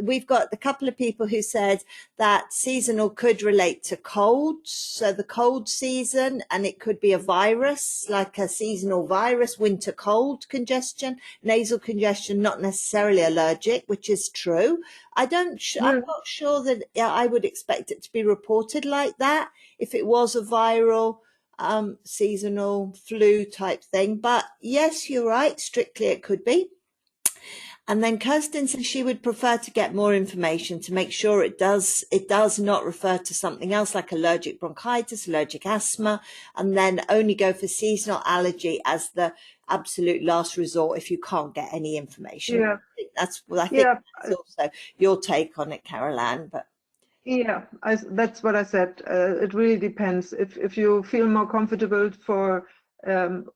We've got a couple of people who said that seasonal could relate to colds, so the cold season, and it could be a virus, like a seasonal virus, winter cold congestion, nasal congestion, not necessarily allergic, which is true. I'm not sure that I would expect it to be reported like that if it was a viral seasonal flu type thing. But yes, you're right, strictly it could be. And then Kirsten says she would prefer to get more information to make sure it does not refer to something else like allergic bronchitis, allergic asthma, and then only go for seasonal allergy as the absolute last resort if you can't get any information. Yeah. I think that's also your take on it, Caroline. But yeah, that's what I said. It really depends. If you feel more comfortable for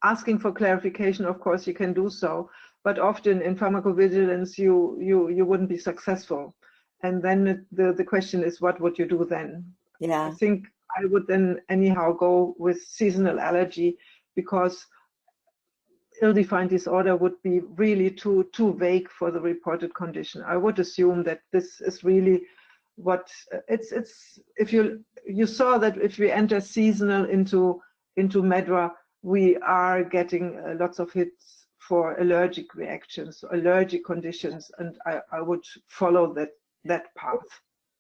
asking for clarification, of course you can do so. But often in pharmacovigilance, you wouldn't be successful. And then the question is, what would you do then? yeah, I think I would then anyhow go with seasonal allergy, because ill-defined disorder would be really too vague for the reported condition. I would assume that this is really what it's if you saw that if we enter seasonal into MEDRA, we are getting lots of hits for allergic reactions, allergic conditions, and I would follow that path.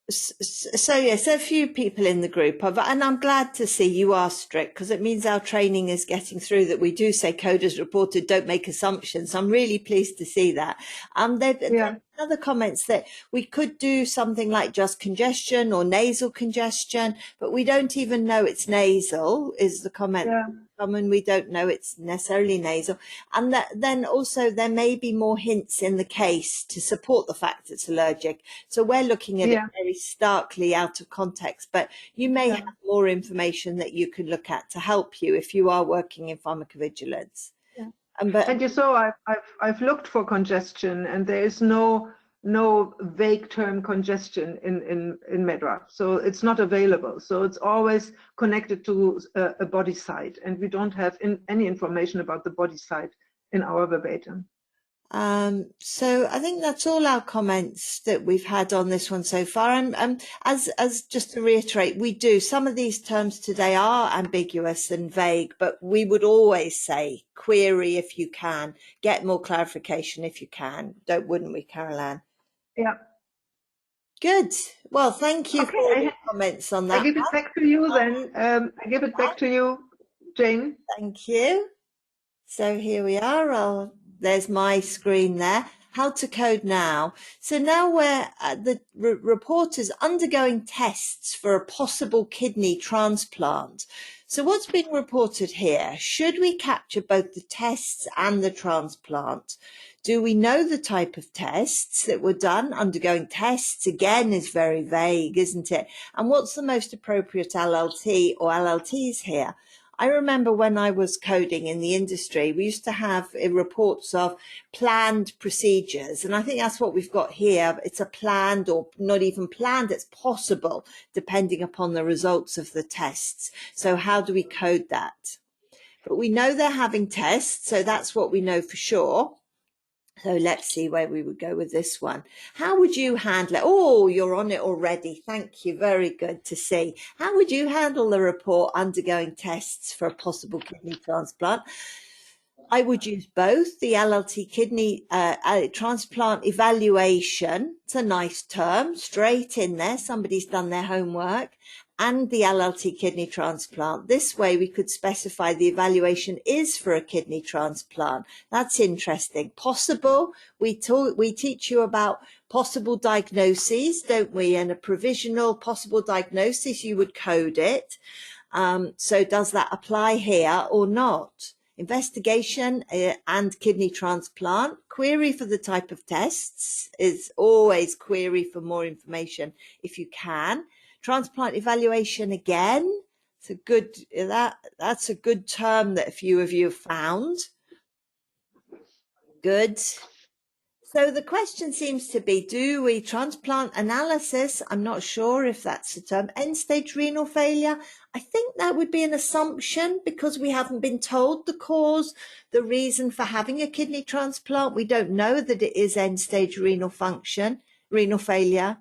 So yes, a few people in the group, and I'm glad to see you are strict, because it means our training is getting through, that we do say coders reported, don't make assumptions. I'm really pleased to see that. There other comments that we could do something like just congestion or nasal congestion, but we don't even know it's nasal, is the comment. Yeah. Common, we don't know it's necessarily nasal, and that then also there may be more hints in the case to support the fact it's allergic. So we're looking at it very starkly out of context, but you may have more information that you can look at to help you if you are working in pharmacovigilance. Yeah. And you saw I've looked for congestion, and there is no vague term congestion in MEDRA, so it's not available. So it's always connected to a body site, and we don't have any information about the body site in our verbatim. So I think that's all our comments that we've had on this one so far. And as just to reiterate, some of these terms today are ambiguous and vague, but we would always say query if you can, get more clarification if you can, wouldn't we, Caroline? Yeah. Good. Well, thank you for all Okay, your comments on I that. give it back to you then. I give it back to you, Jane. Thank you. So here we are. There's my screen there. How to code now. So now we're the reporters undergoing tests for a possible kidney transplant. So what's being reported here? Should we capture both the tests and the transplant? Do we know the type of tests that were done? Undergoing tests, again, is very vague, isn't it? And what's the most appropriate LLT or LLTs here? I remember when I was coding in the industry, we used to have reports of planned procedures. And I think that's what we've got here. It's a planned or not even planned. It's possible depending upon the results of the tests. So how do we code that? But we know they're having tests. So that's what we know for sure. So let's see where we would go with this one. How would you handle it? Oh, you're on it already. Thank you. Very good to see. How would you handle the report undergoing tests for a possible kidney transplant? I would use both the LLT kidney transplant evaluation. It's a nice term, straight in there. Somebody's done their homework. And the LLT kidney transplant. This way we could specify the evaluation is for a kidney transplant. That's interesting. Possible, we teach you about possible diagnoses, don't we? And a provisional possible diagnosis, you would code it. So does that apply here or not? Investigation and kidney transplant. Query for the type of tests is always query for more information if you can. Transplant evaluation again. It's a good that's a good term that a few of you have found. Good. So the question seems to be, do we transplant analysis? I'm not sure if that's the term. End-stage renal failure. I think that would be an assumption because we haven't been told the cause, the reason for having a kidney transplant. We don't know that it is end-stage renal failure.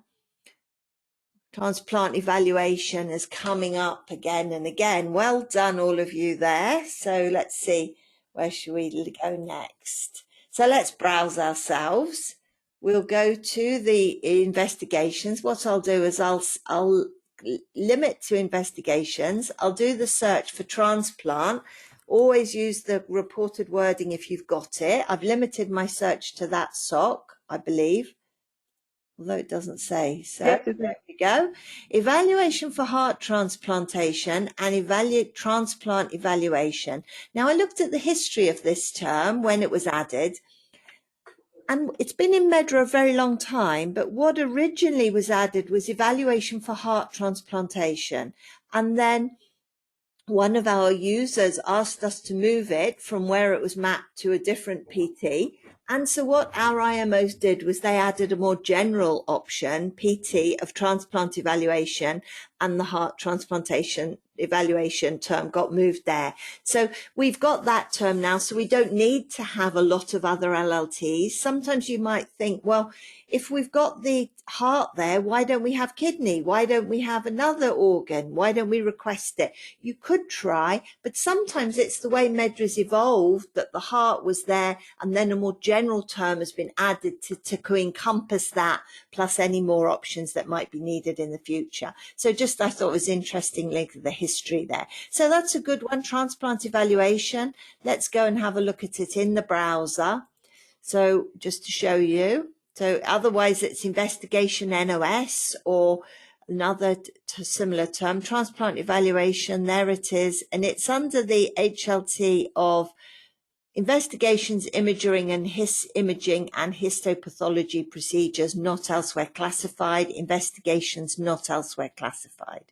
Transplant evaluation is coming up again and again. Well done, all of you there. So let's see, where should we go next? So let's browse ourselves. We'll go to the investigations. What I'll do is I'll limit to investigations. I'll do the search for transplant. Always use the reported wording if you've got it. I've limited my search to that SOC, I believe. Although it doesn't say. So Yes, there we go. Evaluation for heart transplantation and transplant evaluation. Now I looked at the history of this term when it was added. And it's been in MEDRA a very long time, but what originally was added was evaluation for heart transplantation. And then one of our users asked us to move it from where it was mapped to a different PT. And so what our IMOs did was they added a more general option, PT, of transplant evaluation, and the heart transplantation evaluation term got moved there. So we've got that term now, so we don't need to have a lot of other LLTs. Sometimes you might think, well, if we've got the heart there, why don't we have kidney? Why don't we have another organ? Why don't we request it? You could try, but sometimes it's the way MEDRA's evolved that the heart was there and then a more general term has been added to encompass that, plus any more options that might be needed in the future. So just I thought it was interesting link to the history there. So that's a good one, transplant evaluation. Let's go and have a look at it in the browser. So just to show you. So otherwise it's investigation NOS or another similar term, transplant evaluation. There it is. And it's under the HLT of investigations, imaging and histopathology procedures not elsewhere classified, investigations not elsewhere classified.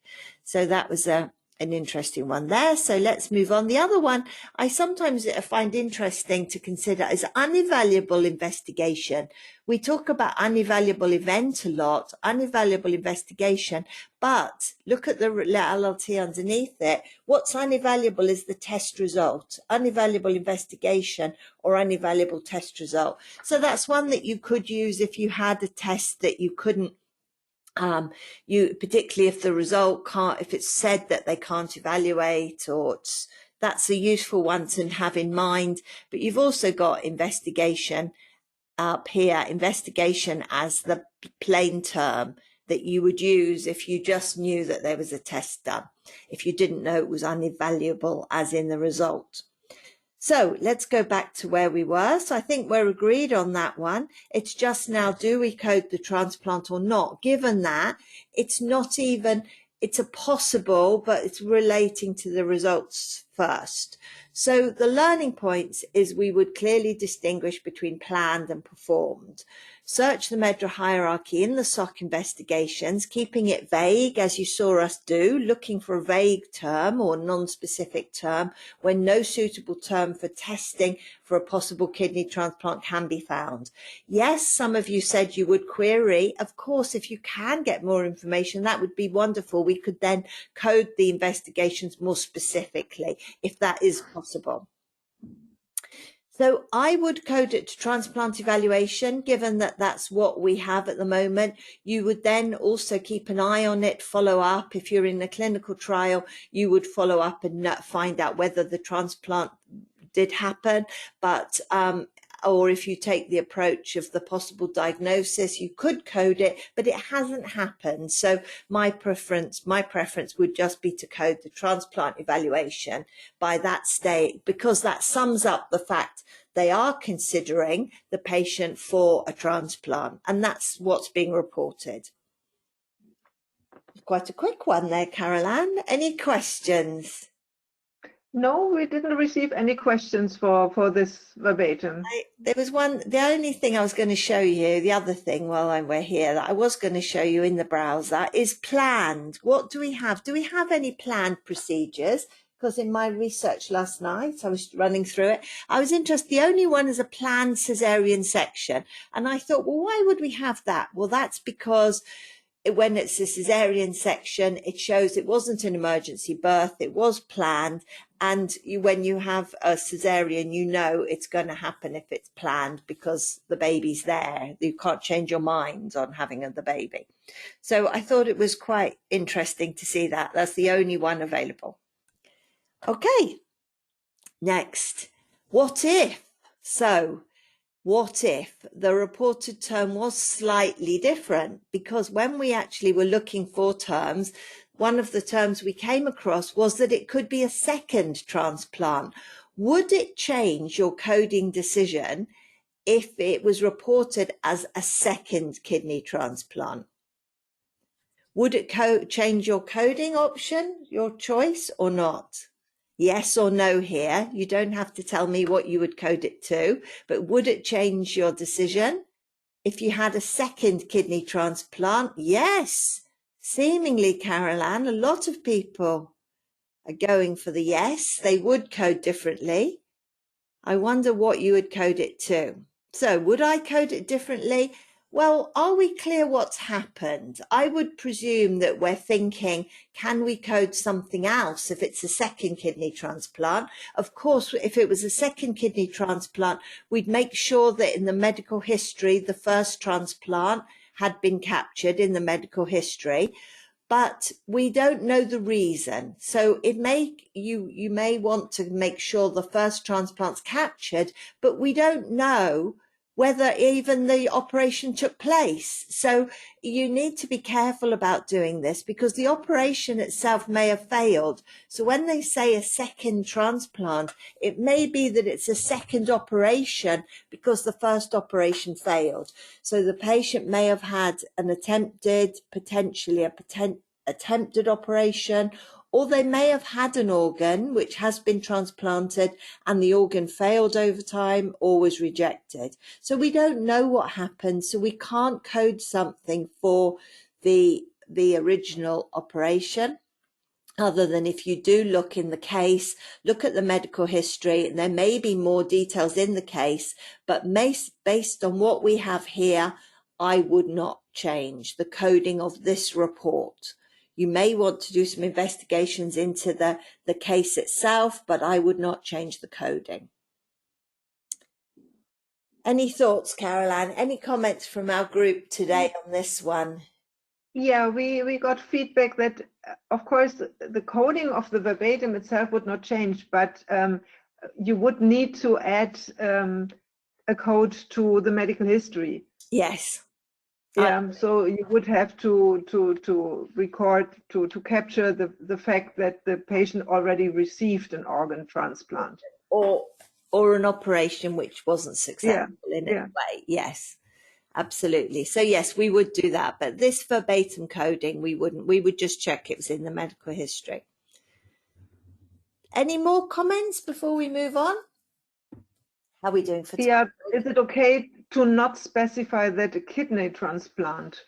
So that was an interesting one there. So let's move on. The other one I sometimes find interesting to consider is unevaluable investigation. We talk about unevaluable event a lot, unevaluable investigation, but look at the LLT underneath it. What's unevaluable is the test result, unevaluable investigation or unevaluable test result. So that's one that you could use if you had a test that you couldn't particularly if the result if it's said that they can't evaluate, or that's a useful one to have in mind. But you've also got investigation up here, investigation as the plain term, that you would use if you just knew that there was a test done, if you didn't know it was unevaluable as in the result. So let's go back to where we were. So I think we're agreed on that one. It's just now, do we code the transplant or not? Given that it's not even, it's a possible, but it's relating to the results first. So the learning points is we would clearly distinguish between planned and performed. Search the MEDRA hierarchy in the SOC investigations, keeping it vague, as you saw us do, looking for a vague term or non-specific term when no suitable term for testing for a possible kidney transplant can be found. Yes, some of you said you would query. Of course, if you can get more information, that would be wonderful. We could then code the investigations more specifically, if that is possible. So I would code it to transplant evaluation, given that that's what we have at the moment. You would then also keep an eye on it, follow up. If you're in a clinical trial, you would follow up and find out whether the transplant did happen. But or if you take the approach of the possible diagnosis, you could code it, but it hasn't happened. So my preference would just be to code the transplant evaluation by that state, because that sums up the fact they are considering the patient for a transplant, and that's what's being reported. Quite a quick one there, Caroline. Any questions? No, we didn't receive any questions for this verbatim. There was one, the only thing I was going to show you, the other thing while we're here that I was going to show you in the browser is planned. What do we have? Do we have any planned procedures? Because in my research last night, I was running through it, I was interested, the only one is a planned cesarean section. And I thought, well, why would we have that? Well, that's because when it's a cesarean section, it shows it wasn't an emergency birth, it was planned. And when you have a cesarean, you know it's going to happen if it's planned because the baby's there. You can't change your mind on having the baby. So I thought it was quite interesting to see that. That's the only one available. Okay, next. What if? So what if the reported term was slightly different? Because when we actually were looking for terms, one of the terms we came across was that it could be a second transplant. Would it change your coding decision if it was reported as a second kidney transplant? Would it change your coding option, your choice, or not? Yes or no here. You don't have to tell me what you would code it to, but would it change your decision? If you had a second kidney transplant, yes. Seemingly, Caroline, a lot of people are going for the yes. They would code differently. I wonder what you would code it to. So would I code it differently? Well, are we clear what's happened? I would presume that we're thinking, can we code something else if it's a second kidney transplant? Of course, if it was a second kidney transplant, we'd make sure that in the medical history, the first transplant had been captured in the medical history, but we don't know the reason. So it you may want to make sure the first transplant's captured, but we don't know whether even the operation took place. So you need to be careful about doing this because the operation itself may have failed. So when they say a second transplant, it may be that it's a second operation because the first operation failed. So the patient may have had an attempted operation, or they may have had an organ which has been transplanted and the organ failed over time or was rejected. So we don't know what happened, so we can't code something for the original operation. Other than if you do look in the case, look at the medical history, and there may be more details in the case, but based on what we have here, I would not change the coding of this report. You may want to do some investigations into the case itself, but I would not change the coding. Any thoughts, Caroline? Any comments from our group today on this one? Yeah, we got feedback that, of course, the coding of the verbatim itself would not change, but you would need to add a code to the medical history. Yes. Yeah, so you would have to record to capture the fact that the patient already received an organ transplant, or an operation which wasn't successful in yeah. any way. Yes, absolutely. So yes, we would do that, but this verbatim coding we wouldn't. We would just check it was in the medical history. Any more comments before we move on? How are we doing for time? Yeah, is it okay to not specify that a kidney transplant?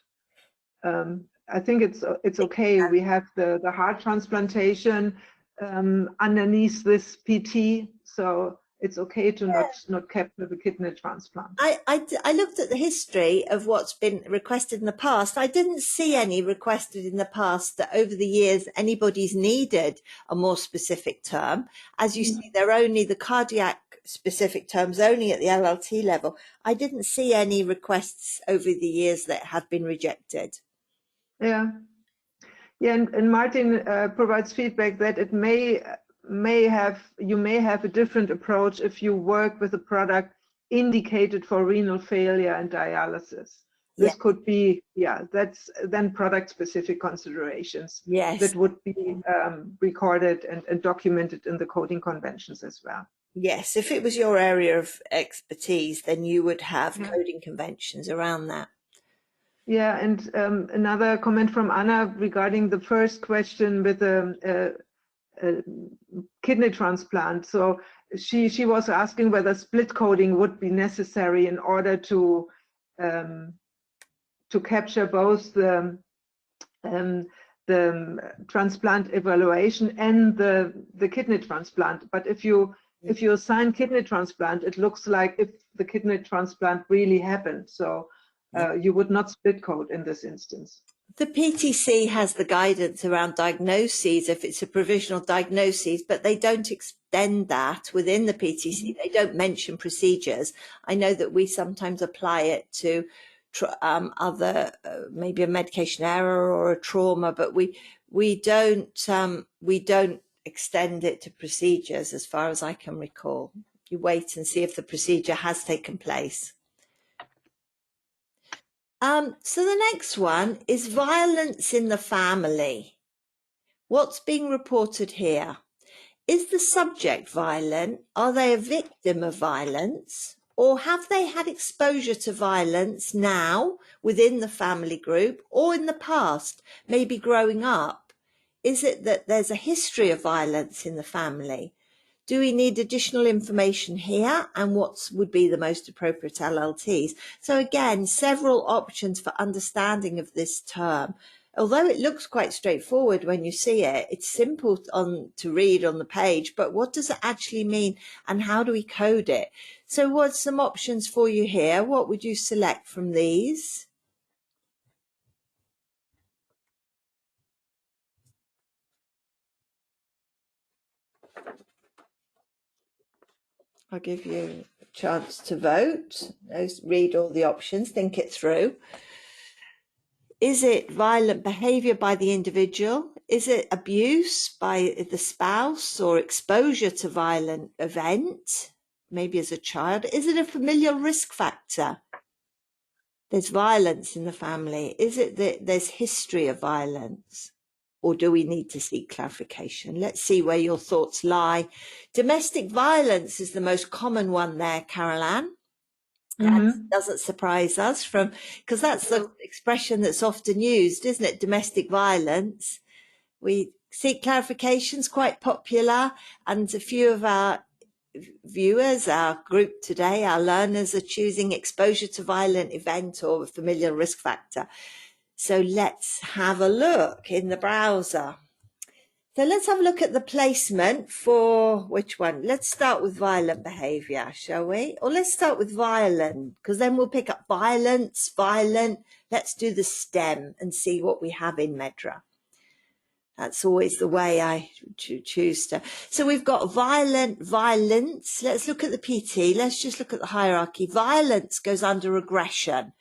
I think it's okay. We have the heart transplantation underneath this PT, so it's okay to not capture the kidney transplant. I looked at the history of what's been requested in the past. I didn't see any requested in the past that over the years anybody's needed a more specific term. As you see, they're only the cardiac specific terms only at the LLT level. I didn't see any requests over the years that have been rejected. Yeah, and Martin provides feedback that it you may have a different approach if you work with a product indicated for renal failure and dialysis. This could be, that's then product-specific considerations that would be recorded and documented in the coding conventions as well. Yes, if it was your area of expertise, then you would have coding conventions around that. Yeah, and another comment from Anna regarding the first question with a kidney transplant. So she was asking whether split coding would be necessary in order to capture both the transplant evaluation and the kidney transplant. But if you assign kidney transplant, it looks like if the kidney transplant really happened. So you would not split code in this instance. The PTC has the guidance around diagnoses if it's a provisional diagnosis, but they don't extend that within the PTC. They don't mention procedures. I know that we sometimes apply it to other, maybe a medication error or a trauma, but we don't extend it to procedures as far as I can recall. You wait and see if the procedure has taken place. So the next one is violence in the family. What's being reported here? Is the subject violent? Are they a victim of violence? Or have they had exposure to violence now within the family group or in the past, maybe growing up? Is it that there's a history of violence in the family? Do we need additional information here? And what would be the most appropriate LLTs? So again, several options for understanding of this term. Although it looks quite straightforward when you see it, it's simple to read on the page, but what does it actually mean and how do we code it? So what's some options for you here? What would you select from these? I'll give you a chance to vote. Read all the options, think it through. Is it violent behaviour by the individual? Is it abuse by the spouse or exposure to violent event, maybe as a child? Is it a familial risk factor? There's violence in the family. Is it that there's history of violence? Or do we need to seek clarification? Let's see where your thoughts lie. Domestic violence is the most common one there, Carol Ann. That doesn't surprise us because that's the expression that's often used, isn't it? Domestic violence. We seek clarifications, quite popular, and a few of our viewers, our group today, our learners are choosing exposure to violent event or a familial risk factor. So let's have a look in the browser. So let's have a look at the placement for which one? Let's start with violent behaviour, shall we? Or let's start with violent, because then we'll pick up violence, violent. Let's do the stem and see what we have in Medra. That's always the way I choose to. So we've got violent, violence. Let's look at the PT. Let's just look at the hierarchy. Violence goes under aggression.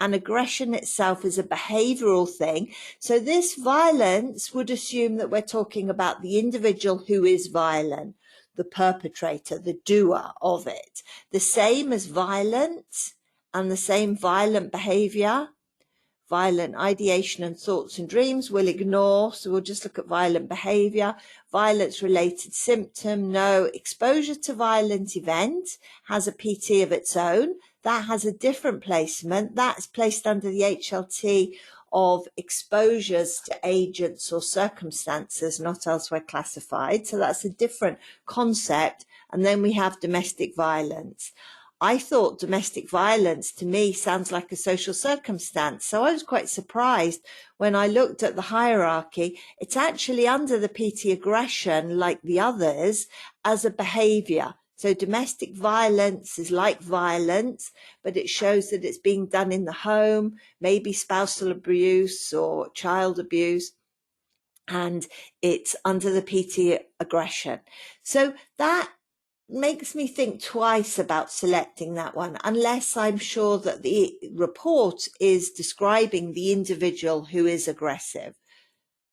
And aggression itself is a behavioural thing. So this violence would assume that we're talking about the individual who is violent, the perpetrator, the doer of it. The same as violence and the same violent behaviour. Violent ideation and thoughts and dreams we'll ignore, so we'll just look at violent behaviour. Violence-related symptom, no. Exposure to violent event has a PT of its own. That has a different placement. That's placed under the HLT of exposures to agents or circumstances not elsewhere classified. So that's a different concept. And then we have domestic violence. I thought domestic violence to me sounds like a social circumstance. So I was quite surprised when I looked at the hierarchy. It's actually under the PT aggression, like the others, as a behaviour. So domestic violence is like violence, but it shows that it's being done in the home, maybe spousal abuse or child abuse, and it's under the PT aggression. So that makes me think twice about selecting that one, unless I'm sure that the report is describing the individual who is aggressive.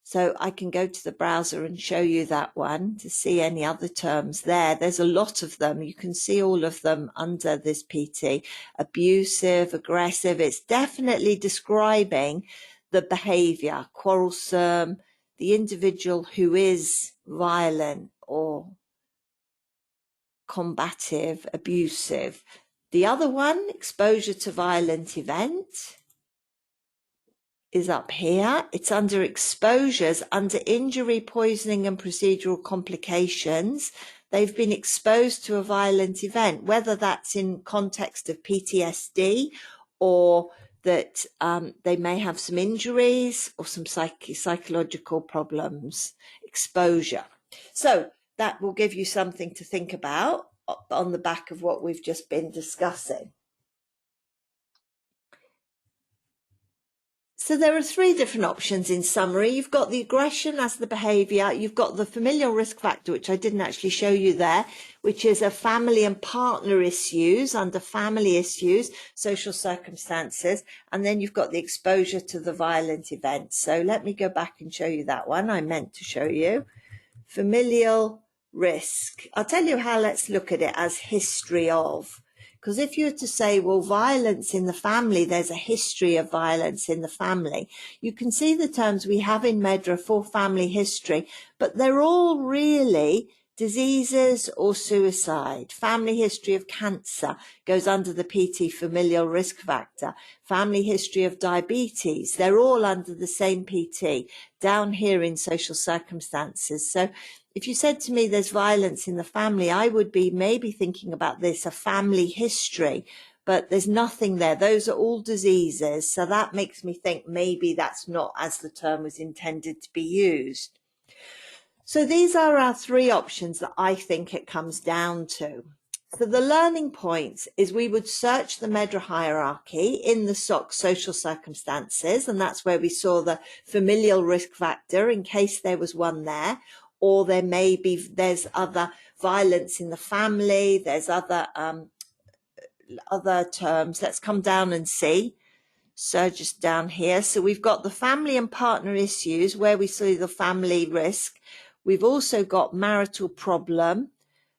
So I can go to the browser and show you that one to see any other terms there. There's a lot of them. You can see all of them under this PT. Abusive, aggressive. It's definitely describing the behavior, quarrelsome, the individual who is violent or combative, abusive. The other one, exposure to violent event, is up here. It's under exposures, under injury, poisoning and procedural complications. They've been exposed to a violent event, whether that's in context of PTSD or that they may have some injuries or some psychological problems. Exposure. So that will give you something to think about on the back of what we've just been discussing. So there are three different options in summary. You've got the aggression as the behaviour. You've got the familial risk factor, which I didn't actually show you there, which is a family and partner issues, under family issues, social circumstances. And then you've got the exposure to the violent event. So let me go back and show you that one I meant to show you. Familial risk. I'll tell you how. Let's look at it as history of. Because if you were to say, well, violence in the family, there's a history of violence in the family. You can see the terms we have in MEDRA for family history, but they're all really diseases or suicide. Family history of cancer goes under the PT familial risk factor. Family history of diabetes, they're all under the same PT down here in social circumstances. So if you said to me there's violence in the family, I would be maybe thinking about this, a family history, but there's nothing there. Those are all diseases. So that makes me think maybe that's not as the term was intended to be used. So these are our three options that I think it comes down to. So the learning points is we would search the MEDRA hierarchy in the SOC social circumstances, and that's where we saw the familial risk factor in case there was one there. Or there's other violence in the family, there's other terms. Let's come down and see. So just down here. So we've got the family and partner issues where we see the family risk. We've also got marital problem.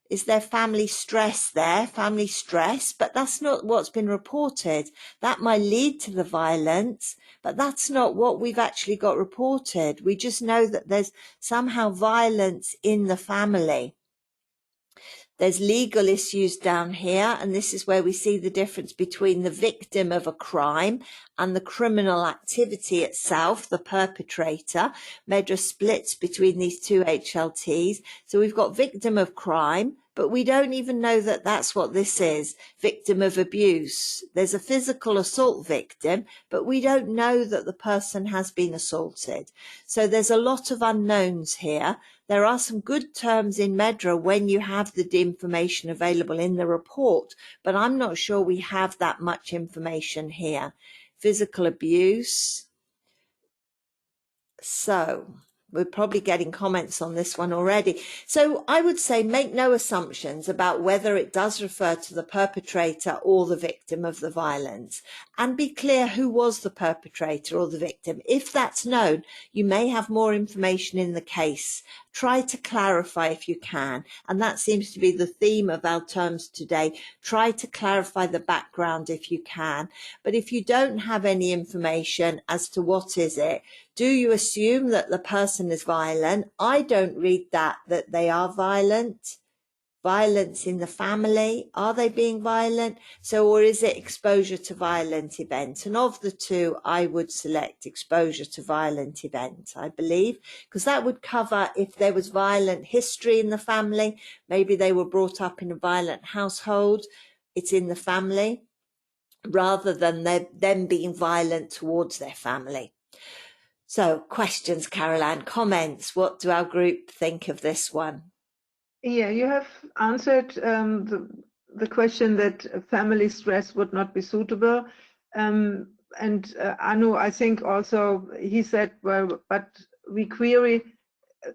Is there family stress there? Family stress, but that's not what's been reported. That might lead to the violence, but that's not what we've actually got reported. We just know that there's somehow violence in the family. There's legal issues down here, and this is where we see the difference between the victim of a crime and the criminal activity itself, the perpetrator. MEDRA splits between these two HLTs. So we've got victim of crime, but we don't even know that that's what this is, victim of abuse. There's a physical assault victim, but we don't know that the person has been assaulted. So there's a lot of unknowns here. There are some good terms in MEDRA when you have the information available in the report, but I'm not sure we have that much information here. Physical abuse. So we're probably getting comments on this one already. So I would say make no assumptions about whether it does refer to the perpetrator or the victim of the violence, and be clear who was the perpetrator or the victim. If that's known, you may have more information in the case. try to clarify if you can. And that seems to be the theme of our terms today. Try to clarify the background if you can. But if you don't have any information as to what is it, do you assume that the person is violent? I don't read that they are violent. Violence in the family, are they being violent? So, or is it exposure to violent event? And of the two, I would select exposure to violent event, I believe, because that would cover if there was violent history in the family, maybe they were brought up in a violent household, it's in the family, rather than them being violent towards their family. So, questions, Carol-Ann, comments, what do our group think of this one? Yeah, you have answered the question that family stress would not be suitable. And Anu, I think also he said, well, but we query,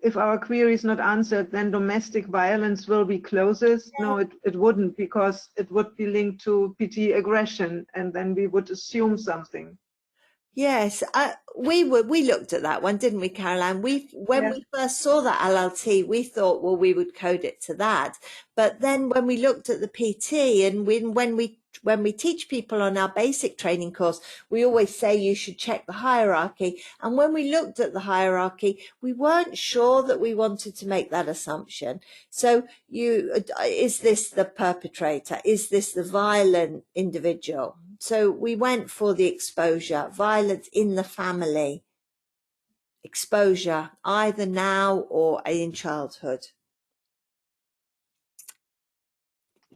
if our query is not answered, then domestic violence will be closest. No, it wouldn't, because it would be linked to PT aggression, and then we would assume something. Yes, we looked at that one, didn't we, Caroline? When we first saw that LLT, we thought, well, we would code it to that. But then when we looked at the PT, and when we teach people on our basic training course, we always say you should check the hierarchy. And when we looked at the hierarchy, we weren't sure that we wanted to make that assumption. So is this the perpetrator? Is this the violent individual? So we went for the exposure, violence in the family, exposure, either now or in childhood.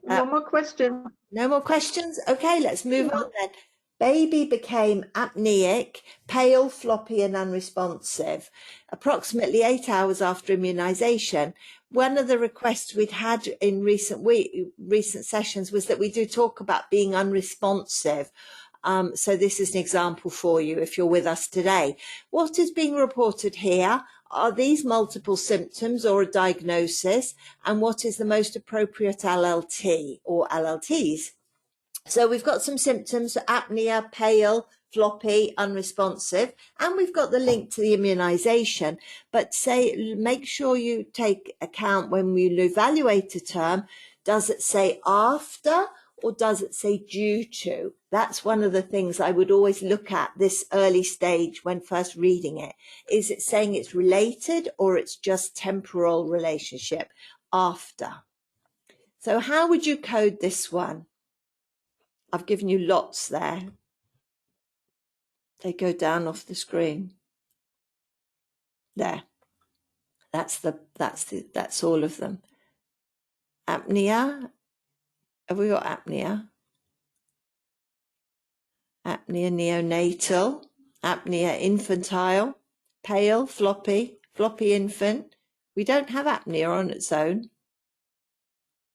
No more questions. No more questions? Okay, let's move on then. Baby became apneic, pale, floppy and unresponsive, approximately 8 hours after immunisation. One of the requests we'd had in recent sessions was that we do talk about being unresponsive. So this is an example for you if you're with us today. What is being reported here? Are these multiple symptoms or a diagnosis? And what is the most appropriate LLT or LLTs? So we've got some symptoms: apnea, pale, floppy, unresponsive, and we've got the link to the immunisation. But make sure you take account when you evaluate a term, does it say after or does it say due to? That's one of the things I would always look at this early stage when first reading it. Is it saying it's related or it's just temporal relationship after? So how would you code this one? I've given you lots there. They go down off the screen. There. That's all of them. Apnea. Have we got apnea? Apnea neonatal, apnea infantile, pale, floppy infant. We don't have apnea on its own.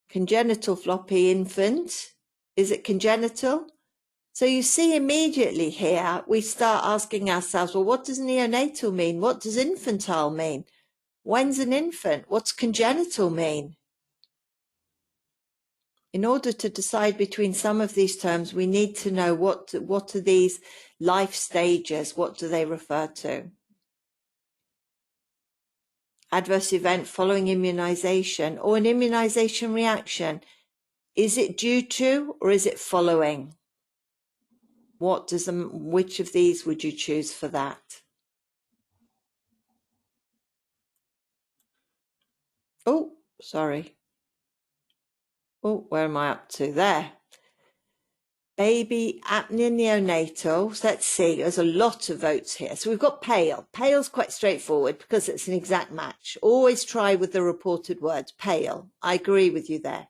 Congenital floppy infant. Is it congenital? So you see immediately here, we start asking ourselves, well, what does neonatal mean? What does infantile mean? When's an infant? What's congenital mean? In order to decide between some of these terms, we need to know what are these life stages? What do they refer to? Adverse event following immunization or an immunization reaction. Is it due to or is it following? Which of these would you choose for that? Oh, sorry. Oh, where am I up to? There. Baby apnea neonatal. So let's see, there's a lot of votes here. So we've got pale. Pale's quite straightforward because it's an exact match. Always try with the reported words. Pale. I agree with you there.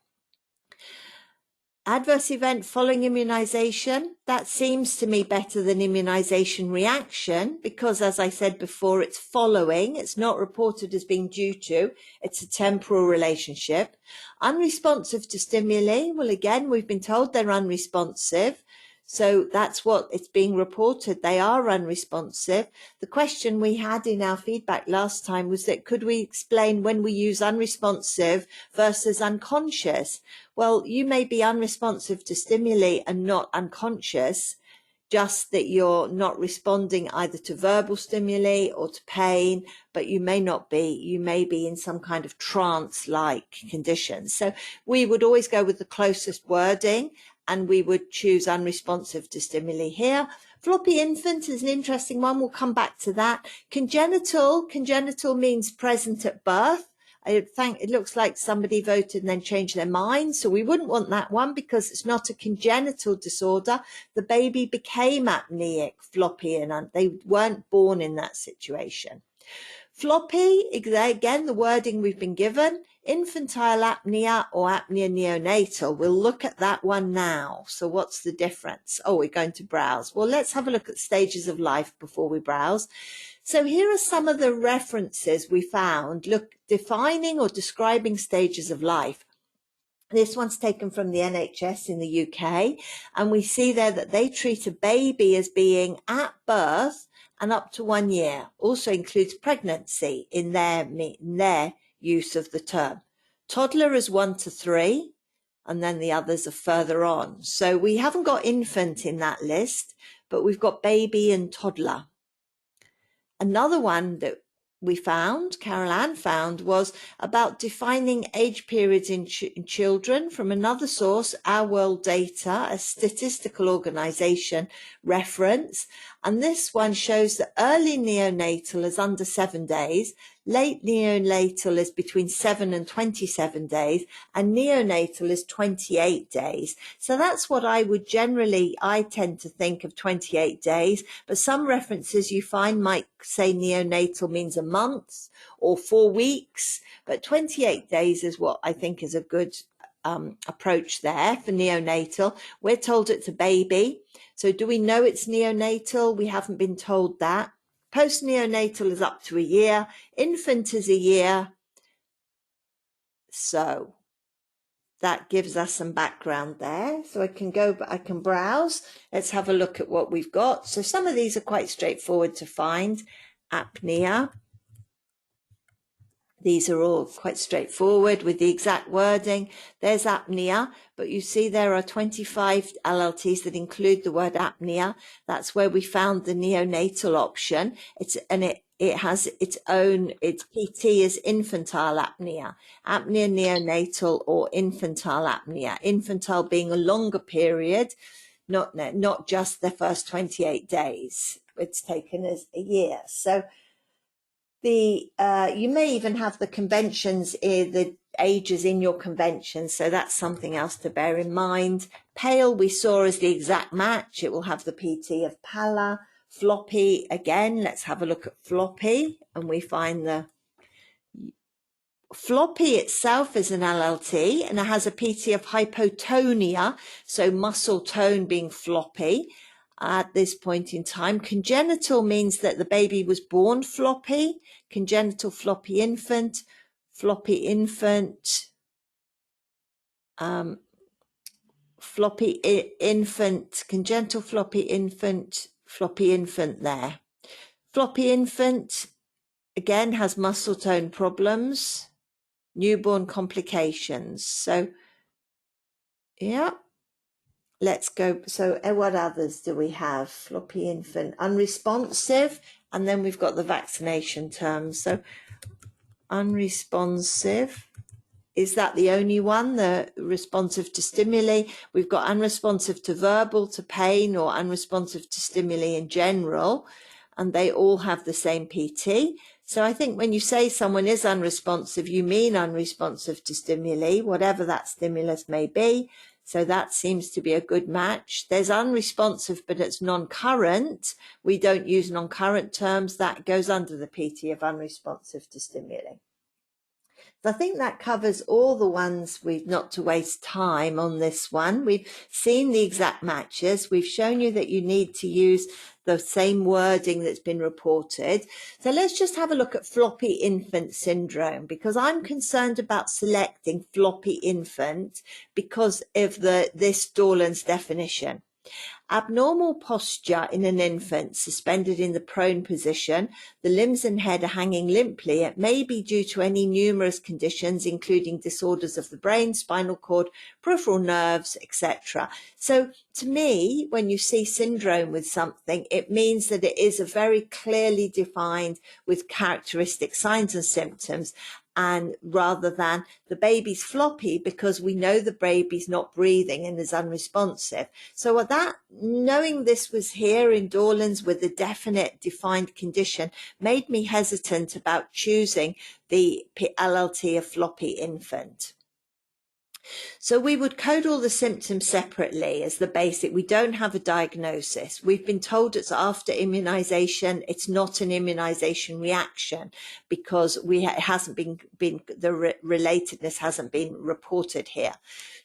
Adverse event following immunization. That seems to me better than immunization reaction because, as I said before, it's following. It's not reported as being due to. It's a temporal relationship. Unresponsive to stimuli. Well, again, we've been told they're unresponsive. So that's what it's being reported. They are unresponsive. The question we had in our feedback last time was that could we explain when we use unresponsive versus unconscious? Well, you may be unresponsive to stimuli and not unconscious. just that you're not responding either to verbal stimuli or to pain, but you may not be. You may be in some kind of trance-like condition. So we would always go with the closest wording, and we would choose unresponsive to stimuli here. Floppy infant is an interesting one. We'll come back to that. Congenital means present at birth. It looks like somebody voted and then changed their mind. So we wouldn't want that one because it's not a congenital disorder. The baby became apneic, floppy, and they weren't born in that situation. Floppy, again, the wording we've been given, infantile apnea or apnea neonatal. We'll look at that one now. So what's the difference? Oh, we're going to browse. Well, let's have a look at stages of life before we browse. So here are some of the references we found, defining or describing stages of life. This one's taken from the NHS in the UK, and we see there that they treat a baby as being at birth and up to 1 year. Also includes pregnancy in their use of the term. Toddler is 1 to 3, and then the others are further on. So we haven't got infant in that list, but we've got baby and toddler. Another one that we found, Carol Ann found, was about defining age periods in children from another source, Our World Data, a statistical organization reference. And this one shows that early neonatal is under 7 days, late neonatal is between 7 and 27 days, and neonatal is 28 days. So that's what I tend to think of 28 days, but some references you find might say neonatal means a month or 4 weeks, but 28 days is what I think is a good approach there for neonatal. We're told it's a baby. So do we know it's neonatal? We haven't been told that. Post-neonatal is up to 1 year. Infant is 1 year. So that gives us some background there. So I can browse. Let's have a look at what we've got. So some of these are quite straightforward to find. Apnea. These are all quite straightforward with the exact wording. There's apnea, but you see there are 25 LLTs that include the word apnea. That's where we found the neonatal option. It has its PT is infantile apnea, apnea neonatal or infantile apnea. Infantile being a longer period, not just the first 28 days. It's taken as 1 year. So you may even have the conventions, the ages in your convention, so that's something else to bear in mind. Pale we saw as the exact match. It will have the PT of pala. Floppy, again, let's have a look at floppy, and we find the floppy itself is an LLT, and it has a PT of hypotonia, so muscle tone being floppy. At this point in time, congenital means that the baby was born floppy, congenital floppy infant, floppy infant there. Floppy infant, again, has muscle tone problems, newborn complications. So, yeah. Let's go. So what others do we have? Floppy infant, unresponsive, and then we've got the vaccination terms. So unresponsive, is that the only one? The responsive to stimuli? We've got unresponsive to verbal, to pain, or unresponsive to stimuli in general, and they all have the same PT. So I think when you say someone is unresponsive, you mean unresponsive to stimuli, whatever that stimulus may be. So that seems to be a good match. There's unresponsive, but it's non-current. We don't use non-current terms. That goes under the PT of unresponsive to stimuli. So I think that covers all the ones not to waste time on this one. We've seen the exact matches. We've shown you that you need to use the same wording that's been reported. So let's just have a look at floppy infant syndrome, because I'm concerned about selecting floppy infant because of this Dorland's definition. Abnormal posture in an infant suspended in the prone position, the limbs and head are hanging limply. It may be due to any numerous conditions, including disorders of the brain, spinal cord, peripheral nerves, etc. So to me, when you see syndrome with something, it means that it is a very clearly defined with characteristic signs and symptoms, and rather than the baby's floppy because we know the baby's not breathing and is unresponsive. So with that, knowing this was here in Dorland's with a definite defined condition made me hesitant about choosing the LLT of floppy infant. So we would code all the symptoms separately as the basic. We don't have a diagnosis. We've been told it's after immunisation. It's not an immunisation reaction because it hasn't been the relatedness hasn't been reported here.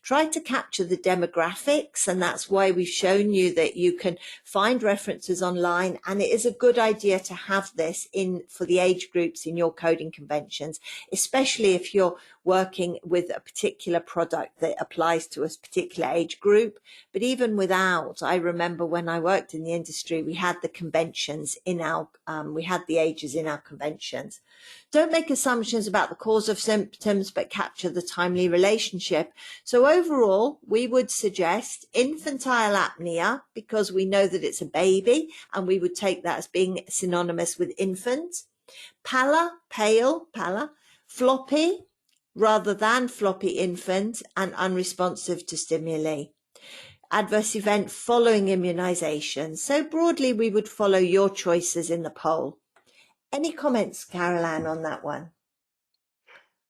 Try to capture the demographics, and that's why we've shown you that you can find references online, and it is a good idea to have this in for the age groups in your coding conventions, especially if you're working with a particular product that applies to a particular age group. But even without, I remember when I worked in the industry, we had the conventions in our, we had the ages in our conventions. Don't make assumptions about the cause of symptoms, but capture the timely relationship. So overall, we would suggest infantile apnea because we know that it's a baby, and we would take that as being synonymous with infant. Pallor, pale, pallor, floppy, rather than floppy infant, and unresponsive to stimuli. Adverse event following immunisation. So broadly, we would follow your choices in the poll. Any comments, Caroline, on that one?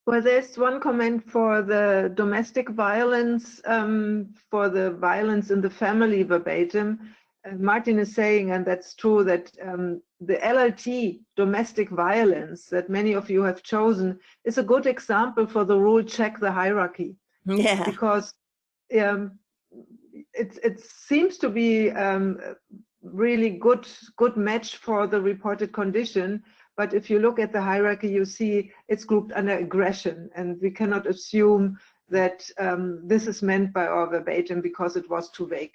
Well, there's one comment for the domestic violence, for the violence in the family verbatim. Martin is saying, and that's true, that the LLT, domestic violence, that many of you have chosen, is a good example for the rule check the hierarchy. Yeah. Because it seems to be really good match for the reported condition. But if you look at the hierarchy, you see it's grouped under aggression, and we cannot assume that this is meant by our verbatim because it was too vague.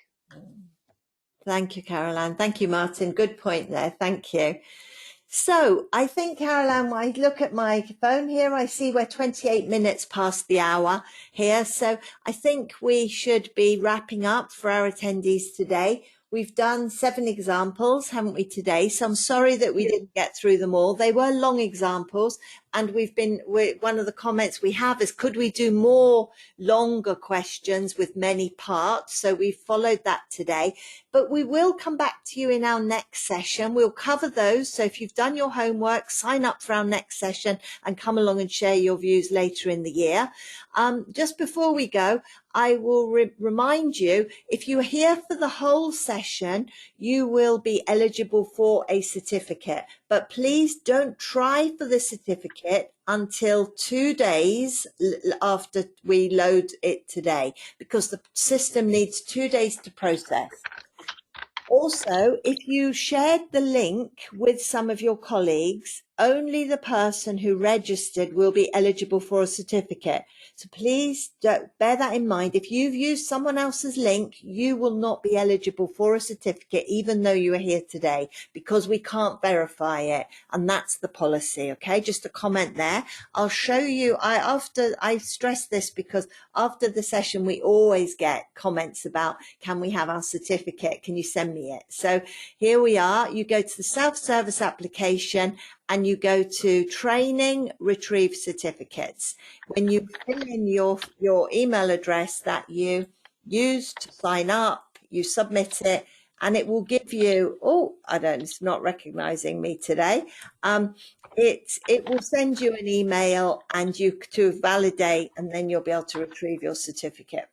Thank you, Caroline. Thank you, Martin. Good point there. Thank you. So I think, Caroline, when I look at my phone here, I see we're 28 minutes past the hour here. So I think we should be wrapping up for our attendees today. We've done 7 examples, haven't we, today? So I'm sorry that we didn't get through them all. They were long examples, and one of the comments we have is, could we do more longer questions with many parts? So we followed that today, but we will come back to you in our next session. We'll cover those. So if you've done your homework, sign up for our next session and come along and share your views later in the year. Just before we go, I will remind you, if you are here for the whole session, you will be eligible for a certificate. But please don't try for the certificate until 2 days after we load it today, because the system needs 2 days to process. Also, if you shared the link with some of your colleagues, only the person who registered will be eligible for a certificate. So please bear that in mind. If you've used someone else's link, you will not be eligible for a certificate, even though you are here today, because we can't verify it. And that's the policy. Okay, just a comment there. I'll show you. I stress this because after the session, we always get comments about, can we have our certificate? Can you send me it? So here we are. You go to the self-service application and you go to training, retrieve certificates. When you fill in your email address that you used to sign up, you submit it, and it will give you, it's not recognizing me today. It will send you an email and you to validate, and then you'll be able to retrieve your certificate.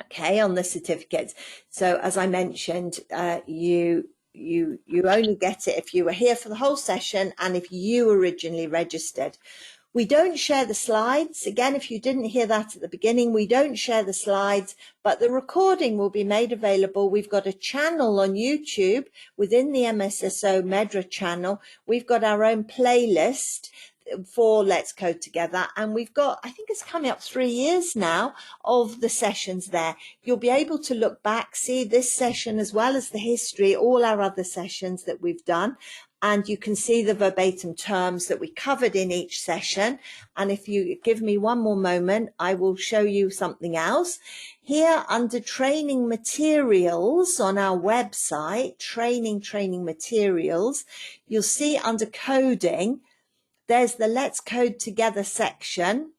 Okay, on the certificates. So as I mentioned, you only get it if you were here for the whole session and if you originally registered. We don't share the slides. Again, if you didn't hear that at the beginning, we don't share the slides, but the recording will be made available. We've got a channel on YouTube within the MSSO Medra channel. We've got our own playlist for Let's Code Together. And we've got, I think it's coming up 3 years now of the sessions there. You'll be able to look back, see this session as well as the history, all our other sessions that we've done. And you can see the verbatim terms that we covered in each session. And if you give me one more moment, I will show you something else. Here under training materials on our website, training materials, you'll see under coding, there's the Let's Code Together section.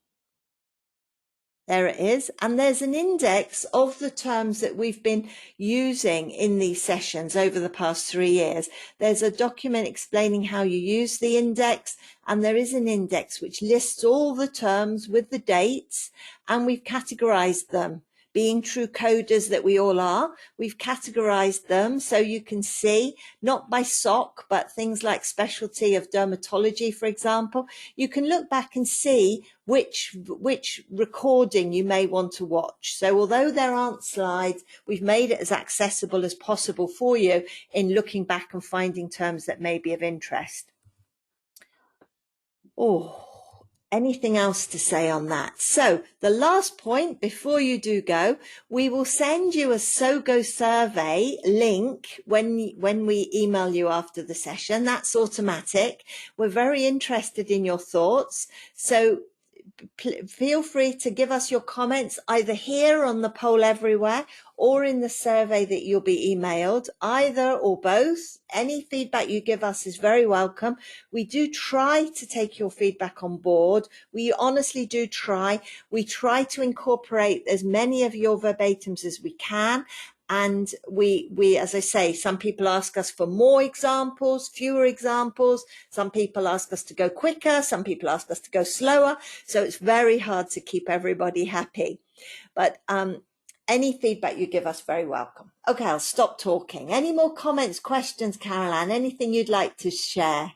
There it is. And there's an index of the terms that we've been using in these sessions over the past 3 years. There's a document explaining how you use the index, and there is an index which lists all the terms with the dates, and we've categorized them. Being true coders that we all are, we've categorized them so you can see, not by SOC, but things like specialty of dermatology, for example. You can look back and see which recording you may want to watch. So although there aren't slides, we've made it as accessible as possible for you in looking back and finding terms that may be of interest. Oh. Anything else to say on that? So the last point before you do go, we will send you a SOGO survey link when we email you after the session. That's automatic. We're very interested in your thoughts. So feel free to give us your comments either here on the poll everywhere or in the survey that you'll be emailed, either or both. Any feedback you give us is very welcome. We do try to take your feedback on board. We honestly do try. We try to incorporate as many of your verbatims as we can. And we, as I say, some people ask us for more examples, fewer examples. Some people ask us to go quicker. Some people ask us to go slower. So it's very hard to keep everybody happy. But any feedback you give us, very welcome. Okay, I'll stop talking. Any more comments, questions, Caroline? Anything you'd like to share?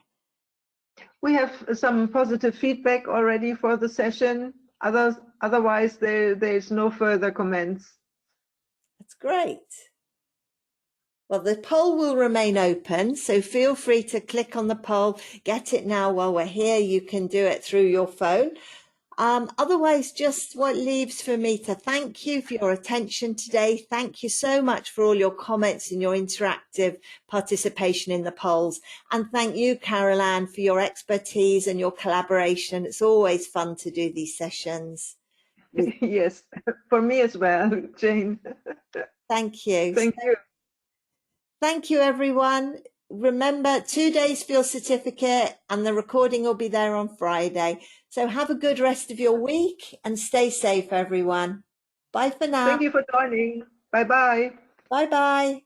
We have some positive feedback already for the session. Otherwise, there's no further comments. That's great. Well, the poll will remain open, so feel free to click on the poll, get it now while we're here. You can do it through your phone. Otherwise, just what leaves for me to thank you for your attention today. Thank you so much for all your comments and your interactive participation in the polls. And thank you, Caroline, for your expertise and your collaboration. It's always fun to do these sessions. Yes, for me as well, Jane. Thank you. Thank you. Thank you, everyone. Remember, 2 days for your certificate, and the recording will be there on Friday. So have a good rest of your week and stay safe, everyone. Bye for now. Thank you for joining. Bye-bye. Bye-bye.